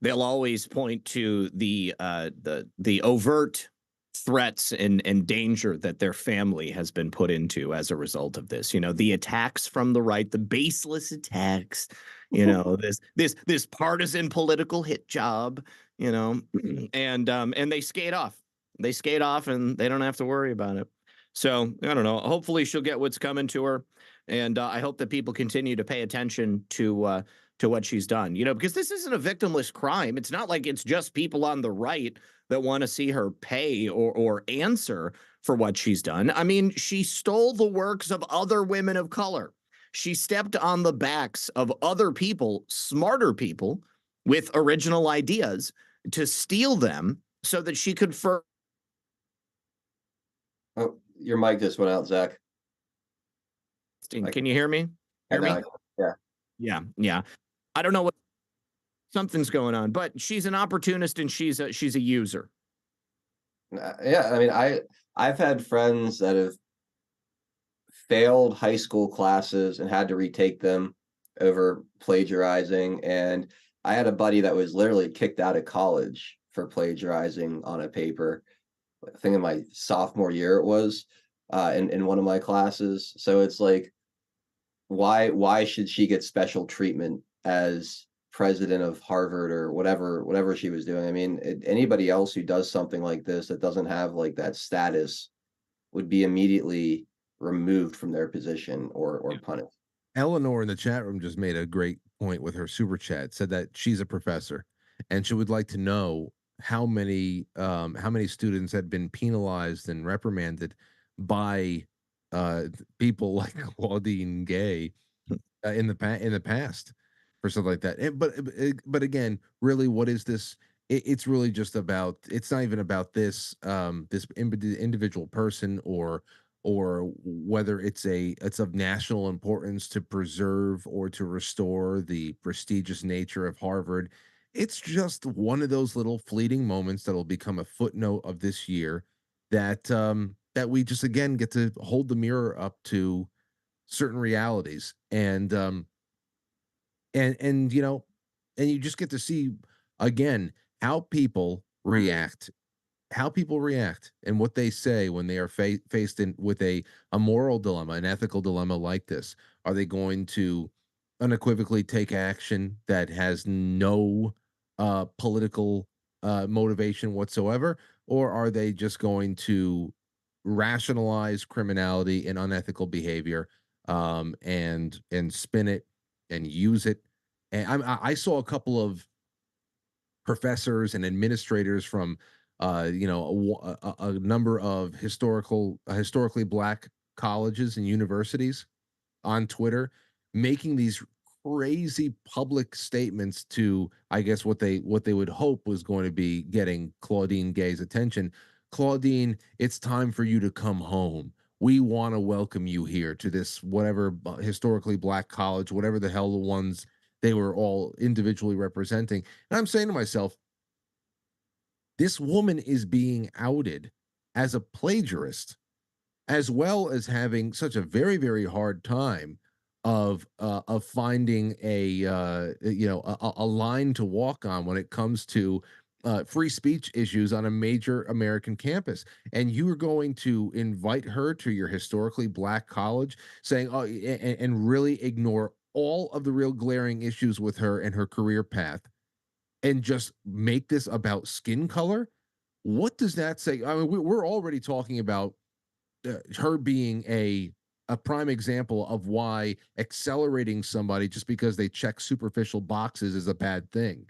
they'll always point to the overt threats and danger that their family has been put into as a result of this. The attacks from the right, the baseless attacks, this partisan political hit job, and they skate off. They skate off and they don't have to worry about it. So I don't know. Hopefully she'll get what's coming to her. And I hope that people continue to pay attention to what she's done, because this isn't a victimless crime. It's not like it's just people on the right that want to see her pay or answer for what she's done. I mean, she stole the works of other women of color. She stepped on the backs of other people, smarter people with original ideas to steal them so that she could Oh, your mic just went out, Zach. Can you hear me? Yeah. I don't know what something's going on, but she's an opportunist and she's a user. Yeah, I mean, I've had friends that have failed high school classes and had to retake them over plagiarizing, and I had a buddy that was literally kicked out of college for plagiarizing on a paper. I think in my sophomore year it was in one of my classes. So it's like, why should she get special treatment as president of Harvard or whatever she was doing? I mean, anybody else who does something like this that doesn't have like that status would be immediately removed from their position or punished. Eleanor in the chat room just made a great point with her super chat, said that she's a professor and she would like to know how many students had been penalized and reprimanded by people like Claudine Gay in the past for stuff like that. But again, really, what is this? It's really just about. It's not even about this individual person or whether it's of national importance to preserve or to restore the prestigious nature of Harvard. It's just one of those little fleeting moments that'll become a footnote of this year that that we just again get to hold the mirror up to certain realities and you know, and you just get to see again how people react and what they say when they are faced with a moral dilemma, an ethical dilemma like this. Are they going to unequivocally take action that has no political motivation whatsoever, or are they just going to rationalize criminality and unethical behavior and spin it and use it? And I saw a couple of professors and administrators from you know, a number of historically black colleges and universities on Twitter making these crazy public statements to, I guess, what they would hope was going to be getting Claudine Gay's attention. Claudine, it's time for you to come home. We want to welcome you here to this whatever historically black college, whatever the hell the ones they were all individually representing. And I'm saying to myself, this woman is being outed as a plagiarist, as well as having such a very, very hard time of finding a line to walk on when it comes to free speech issues on a major American campus. And you are going to invite her to your historically black college, saying, oh, and really ignore all of the real glaring issues with her and her career path, and just make this about skin color? What does that say? I mean, we're already talking about her being a prime example of why accelerating somebody just because they check superficial boxes is a bad thing.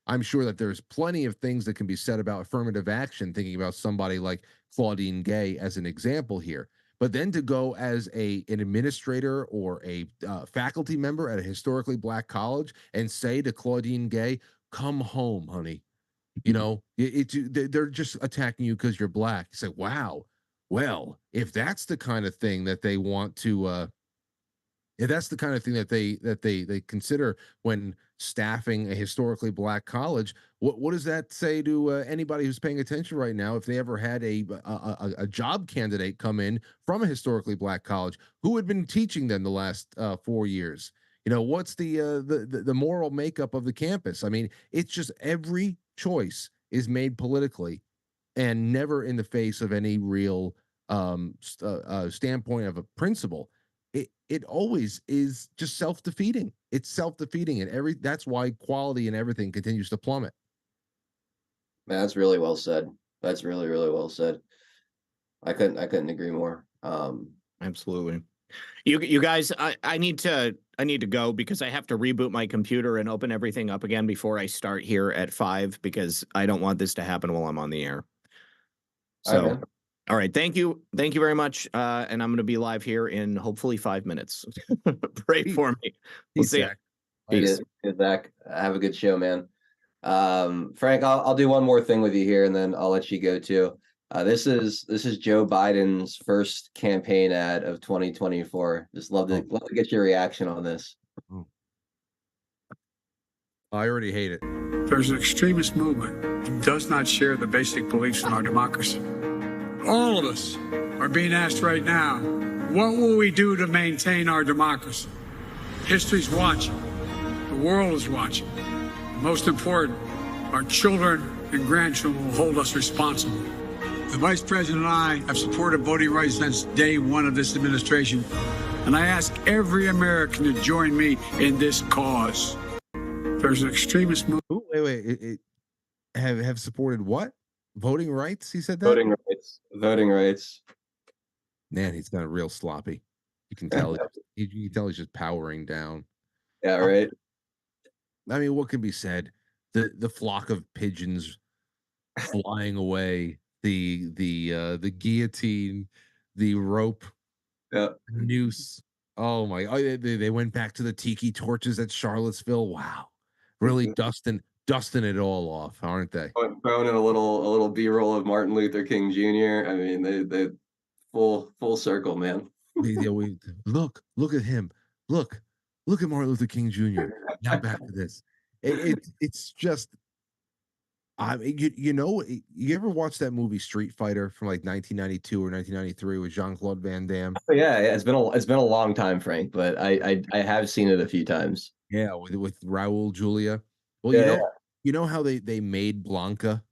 I'm sure that there's plenty of things that can be said about affirmative action, thinking about somebody like Claudine Gay as an example here. But then to go as an administrator or a faculty member at a historically black college and say to Claudine Gay, come home, honey. You know, they're just attacking you because you're black. You say, wow, well, if that's the kind of thing that they want to, if that's the kind of thing that they consider when staffing a historically black college, what does that say to anybody who's paying attention right now? If they ever had a job candidate come in from a historically black college, who had been teaching them the last 4 years? You know, what's the moral makeup of the campus? I mean, it's just every choice is made politically and never in the face of any real standpoint of a principle. It always is just self-defeating. It's self-defeating, and that's why quality and everything continues to plummet. Man, that's really well said. That's really, really well said. I couldn't agree more. Absolutely. You guys, I need to go because I have to reboot my computer and open everything up again before I start here at 5, because I don't want this to happen while I'm on the air. So, Okay. All right. Thank you very much. And I'm going to be live here in hopefully 5 minutes. Pray for me. We'll see you. Peace. Good, Zach. Have a good show, man. Frank, I'll do one more thing with you here, and then I'll let you go too. This is Joe Biden's first campaign ad of 2024. Just love to get your reaction on this. I already hate it. There's an extremist movement that does not share the basic beliefs in our democracy. All of us are being asked right now, what will we do to maintain our democracy? History's watching. The world is watching. Most important, our children and grandchildren will hold us responsible. The Vice President and I have supported voting rights since day one of this administration, and I ask every American to join me in this cause. There's an extremist movement. Wait. Have supported what? Voting rights? He said that? Voting rights. Man, he's done real sloppy. You can tell. You can tell he's just powering down. Yeah, right. I mean, what can be said? The flock of pigeons flying away, the guillotine, the rope Yeah. noose. Oh my! Oh, they went back to the tiki torches at Charlottesville. Wow, really dusting it all off, aren't they? Throwing in a little B-roll of Martin Luther King Jr. I mean, they full circle, man. Look at him. Look at Martin Luther King Jr. Now back to this. It's just. I mean, you ever watch that movie Street Fighter from like 1992 or 1993 with Jean-Claude Van Damme? Yeah, it's been a long time, Frank, but I have seen it a few times. Yeah, with Raul Julia. Well, Yeah, you know how they made Blanca?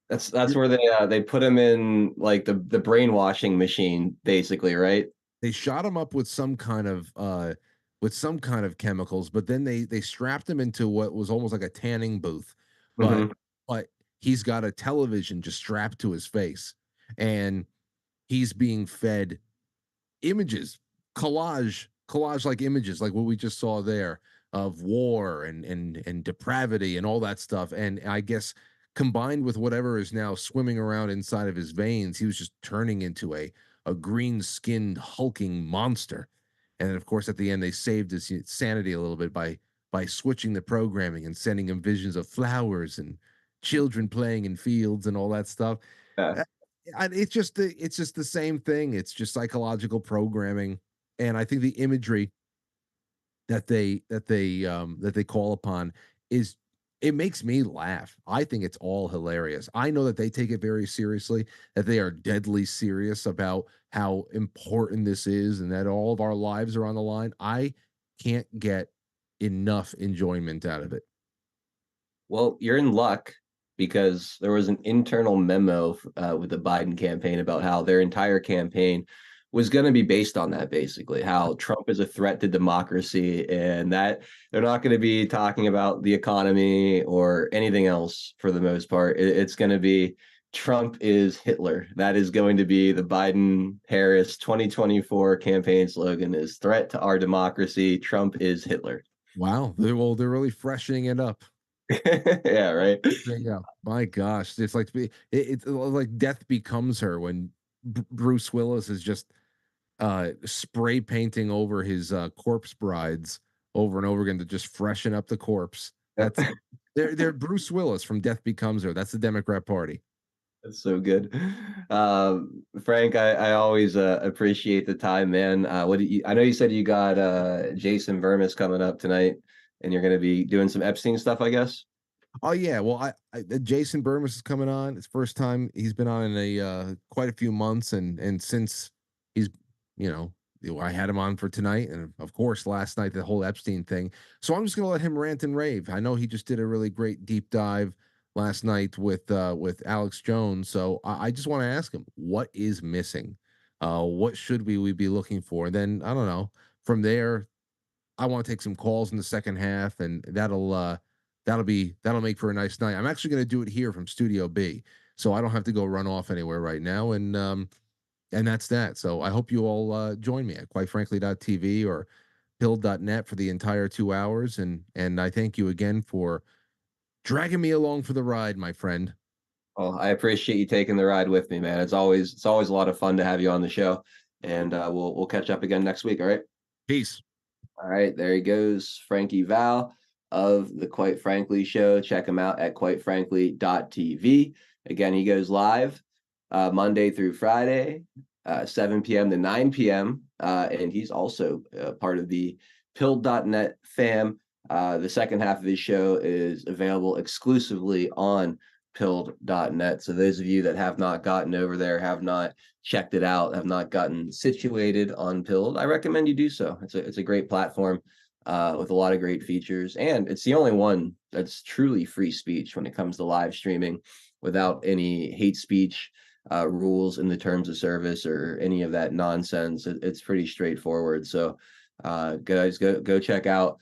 that's where they put him in like the brainwashing machine, basically, right? They shot him up with some kind of chemicals, but then they strapped him into what was almost like a tanning booth. Mhm. But he's got a television just strapped to his face, and he's being fed images, collage like images, like what we just saw there of war and depravity and all that stuff. And I guess combined with whatever is now swimming around inside of his veins, he was just turning into a green-skinned hulking monster. And then, of course, at the end, they saved his sanity a little bit by switching the programming and sending him visions of flowers and children playing in fields and all that stuff. Yeah. It's just the same thing. It's just psychological programming, and I think the imagery that they call upon it makes me laugh. I think it's all hilarious. I know that they take it very seriously, that they are deadly serious about how important this is, and that all of our lives are on the line. I can't get enough enjoyment out of it. Well, you're in luck because there was an internal memo with the Biden campaign about how their entire campaign was going to be based on that, basically, how Trump is a threat to democracy and that they're not going to be talking about the economy or anything else for the most part. It's going to be Trump is Hitler. That is going to be the Biden-Harris 2024 campaign slogan is threat to our democracy. Trump is Hitler. Wow. They're really freshening it up. Yeah, right. Yeah. My gosh. It's like it's like death becomes her when Bruce Willis is just spray painting over his corpse brides over and over again to just freshen up the corpse. That's they're Bruce Willis from Death Becomes Her. That's the Democrat Party. That's so good. Frank, I always appreciate the time, man. I know you said you got Jason Vermis coming up tonight and you're going to be doing some Epstein stuff, I guess. Oh yeah, well, Jason Vermis is coming on. It's first time he's been on in a quite a few months, and since he's, I had him on for tonight, and of course last night the whole Epstein thing. So I'm just gonna let him rant and rave. I know he just did a really great deep dive last night with Alex Jones. So I just want to ask him what is missing, what should we be looking for? And then I don't know. From there, I want to take some calls in the second half, and that'll make for a nice night. I'm actually going to do it here from Studio B, so I don't have to go run off anywhere right now. And that's that. So I hope you all join me at quitefrankly.tv or pilled.net for the entire 2 hours. And I thank you again for dragging me along for the ride, my friend. Well, I appreciate you taking the ride with me, man. It's always a lot of fun to have you on the show, and we'll catch up again next week. All right. Peace. All right, there he goes, Frankie Val of the Quite Frankly Show. Check him out at quitefrankly.tv. Again, he goes live Monday through Friday, 7 p.m. to 9 p.m. And he's also part of the pilled.net fam. The second half of his show is available exclusively on pilled.net. So those of you that have not gotten over there, have not checked it out, have not gotten situated on Pilled, I recommend you do so. It's a great platform with a lot of great features, and it's the only one that's truly free speech when it comes to live streaming without any hate speech rules in the terms of service or any of that nonsense. It's pretty straightforward. So guys, go check out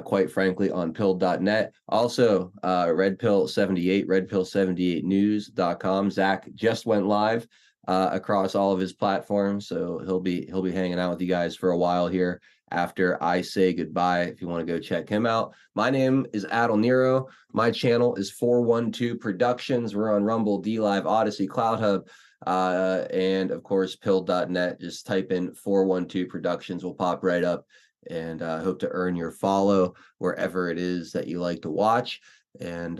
Quite Frankly on pilled.net. Also, Red Pill 78, redpill78news.com. Zach just went live across all of his platforms. So he'll be hanging out with you guys for a while here after I say goodbye. If you want to go check him out. My name is Adel Nero. My channel is 412 Productions. We're on Rumble, DLive, Odyssey, CloudHub, and of course Pilled.net. Just type in 412 Productions, will pop right up. And hope to earn your follow wherever it is that you like to watch. And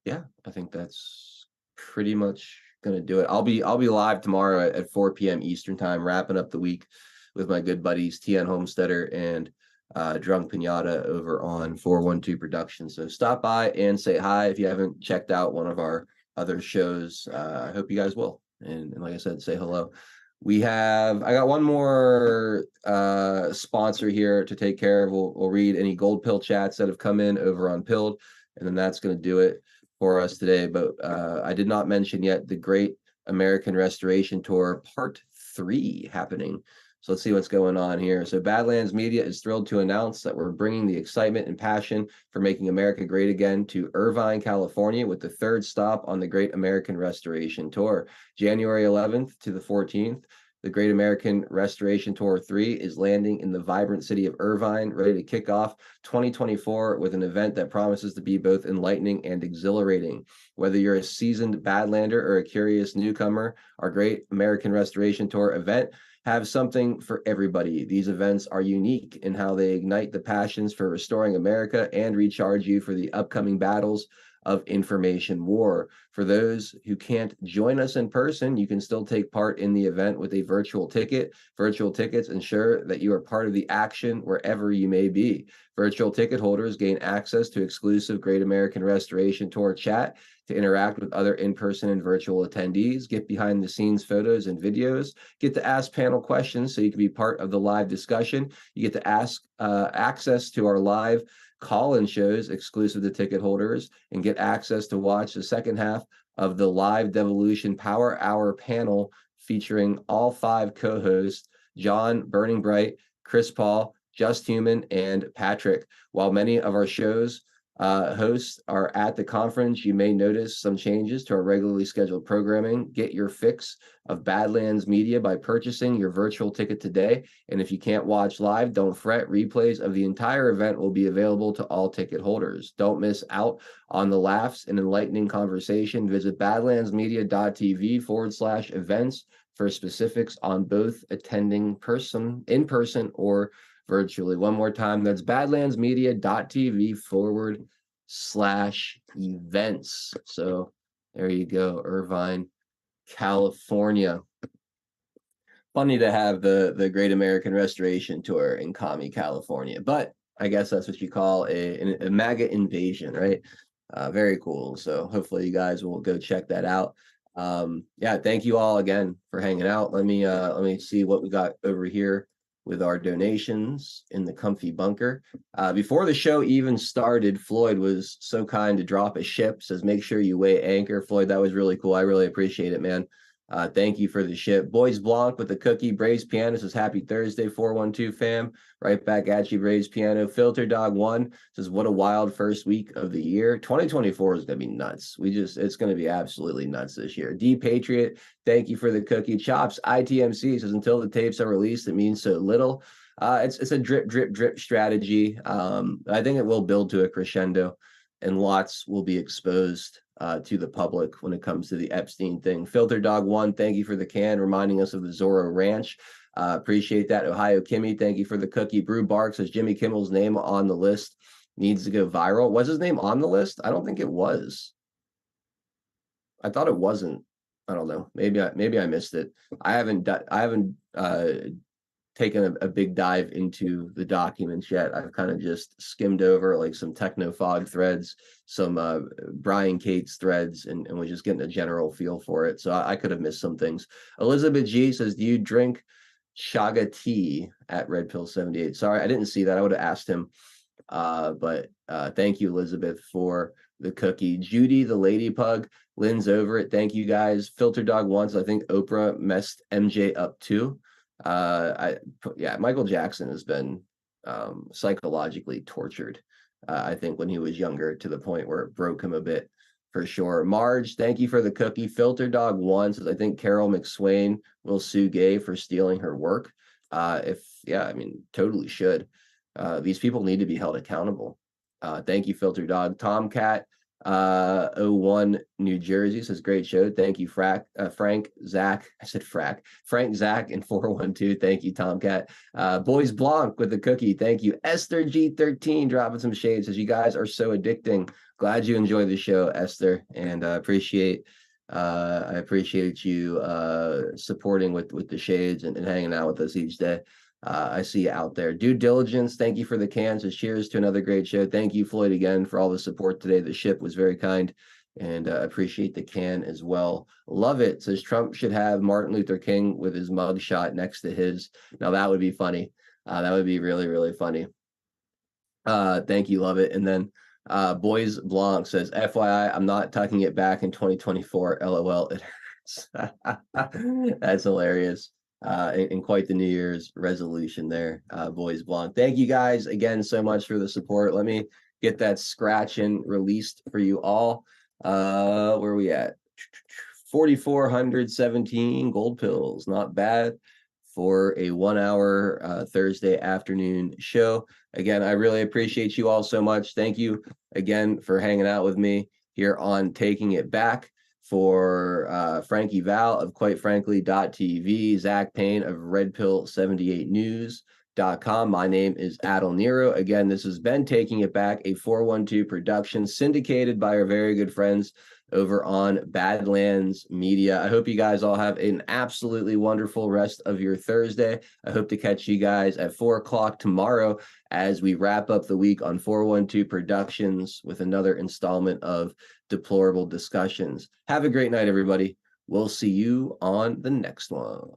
yeah, I think that's pretty much gonna do it. I'll be live tomorrow at 4 p.m. Eastern time, wrapping up the week with my good buddies Tian Homesteader and Drunk Pinata over on 412 Productions. So stop by and say hi if you haven't checked out one of our other shows. I hope you guys will. And like I said, say hello. I got one more sponsor here to take care of. We'll read any gold pill chats that have come in over on Pilled, and then that's going to do it for us today. But I did not mention yet the Great American Restoration Tour Part 3 happening. So let's see what's going on here. So Badlands Media is thrilled to announce that we're bringing the excitement and passion for making America great again to Irvine, California, with the third stop on the Great American Restoration Tour. January 11th to the 14th, the Great American Restoration Tour 3 is landing in the vibrant city of Irvine, ready to kick off 2024 with an event that promises to be both enlightening and exhilarating. Whether you're a seasoned Badlander or a curious newcomer, our Great American Restoration Tour event have something for everybody. These events are unique in how they ignite the passions for restoring America and recharge you for the upcoming battles of information war. For those who can't join us in person, you can still take part in the event with a virtual ticket. Virtual tickets ensure that you are part of the action wherever you may be. Virtual ticket holders gain access to exclusive Great American Restoration Tour chat to interact with other in-person and virtual attendees, get behind-the-scenes photos and videos, get to ask panel questions so you can be part of the live discussion. You get to ask access to our live call-in shows exclusive to ticket holders, and get access to watch the second half of the live Devolution Power Hour panel featuring all 5 co-hosts, John Burning Bright, Chris Paul, Just Human, and Patrick. While many of our shows hosts are at the conference, you may notice some changes to our regularly scheduled programming. Get your fix of Badlands Media by purchasing your virtual ticket today. And if you can't watch live, don't fret. Replays of the entire event will be available to all ticket holders. Don't miss out on the laughs and enlightening conversation. Visit badlandsmedia.tv/events for specifics on both attending in person or virtually. One more time, that's badlandsmedia.tv/events. So there you go, Irvine, California. Funny to have the Great American Restoration Tour in Kami, California, but I guess that's what you call a MAGA invasion, right? Very cool. So hopefully you guys will go check that out. Yeah, thank you all again for hanging out. Let me see what we got over here with our donations in the comfy bunker. Before the show even started, Floyd was so kind to drop a ship, says make sure you weigh anchor. Floyd, that was really cool. I really appreciate it, man. Thank you for the ship. Boys Blanc with the cookie. Braves Piano says happy Thursday, 412 fam. Right back at you, Braves Piano. Filter Dog 1 says what a wild first week of the year. 2024 is going to be nuts. It's going to be absolutely nuts this year. D Patriot, thank you for the cookie. Chops ITMC says until the tapes are released, it means so little. It's a drip strategy. I think it will build to a crescendo, and lots will be exposed to the public when it comes to the Epstein thing. Filter Dog 1, thank you for the can, reminding us of the Zorro Ranch. Appreciate that. Ohio Kimmy, thank you for the cookie. Brew Bark says Jimmy Kimmel's name on the list needs to go viral. Was his name on the list? I don't think it was. I thought it wasn't. I don't know. Maybe I missed it. I haven't taken a big dive into the documents yet. I've kind of just skimmed over like some Technofog threads, some Brian Cates threads, and was just getting a general feel for it. So I could have missed some things. Elizabeth G says, do you drink chaga tea at Red Pill 78? Sorry, I didn't see that. I would have asked him. But thank you, Elizabeth, for the cookie. Judy, the lady pug, Lynn's over it. Thank you guys. Filter Dog once. I think Oprah messed MJ up too. Michael Jackson has been psychologically tortured. I think when he was younger, to the point where it broke him a bit. for sure. Marge, thank you for the cookie. Filter Dog 1 says, I think Carol McSwain will sue Gay for stealing her work. I mean, totally should. These people need to be held accountable. Thank you, Filter Dog. Tomcat 01 New Jersey says, great show. Thank you, Frank, Zach. I said Frank, Zach, and 412. Thank you, Tomcat. Boys Blanc with the cookie. Thank you. Esther G13 dropping some shades. Says, you guys are so addicting. Glad you enjoy the show, Esther, and I appreciate you supporting with the shades and hanging out with us each day. I see you out there. Due Diligence, thank you for the cans. So cheers to another great show. Thank you, Floyd, again for all the support today. The ship was very kind, and appreciate the can as well. Love it. Says Trump should have Martin Luther King with his mugshot next to his. Now that would be funny. That would be really, really funny. Thank you, love it. And then Boys Blanc says, FYI, I'm not tucking it back in 2024. LOL, it hurts. That's hilarious. And quite the New Year's resolution there, Boys Blanc. Thank you guys again so much for the support. Let me get that scratching released for you all. Where are we at? 4,417 gold pills. Not bad for a 1 hour Thursday afternoon show. Again, I really appreciate you all so much. Thank you again for hanging out with me here on Taking It Back. For Frankie Val of QuiteFrankly.tv, Zach Payne of RedPill78News.com. My name is Adel Nero. Again, this has been Taking It Back, a 412 production syndicated by our very good friends over on Badlands Media. I hope you guys all have an absolutely wonderful rest of your Thursday. I hope to catch you guys at 4 o'clock tomorrow as we wrap up the week on 412 Productions with another installment of Deplorable Discussions. Have a great night, everybody. We'll see you on the next one.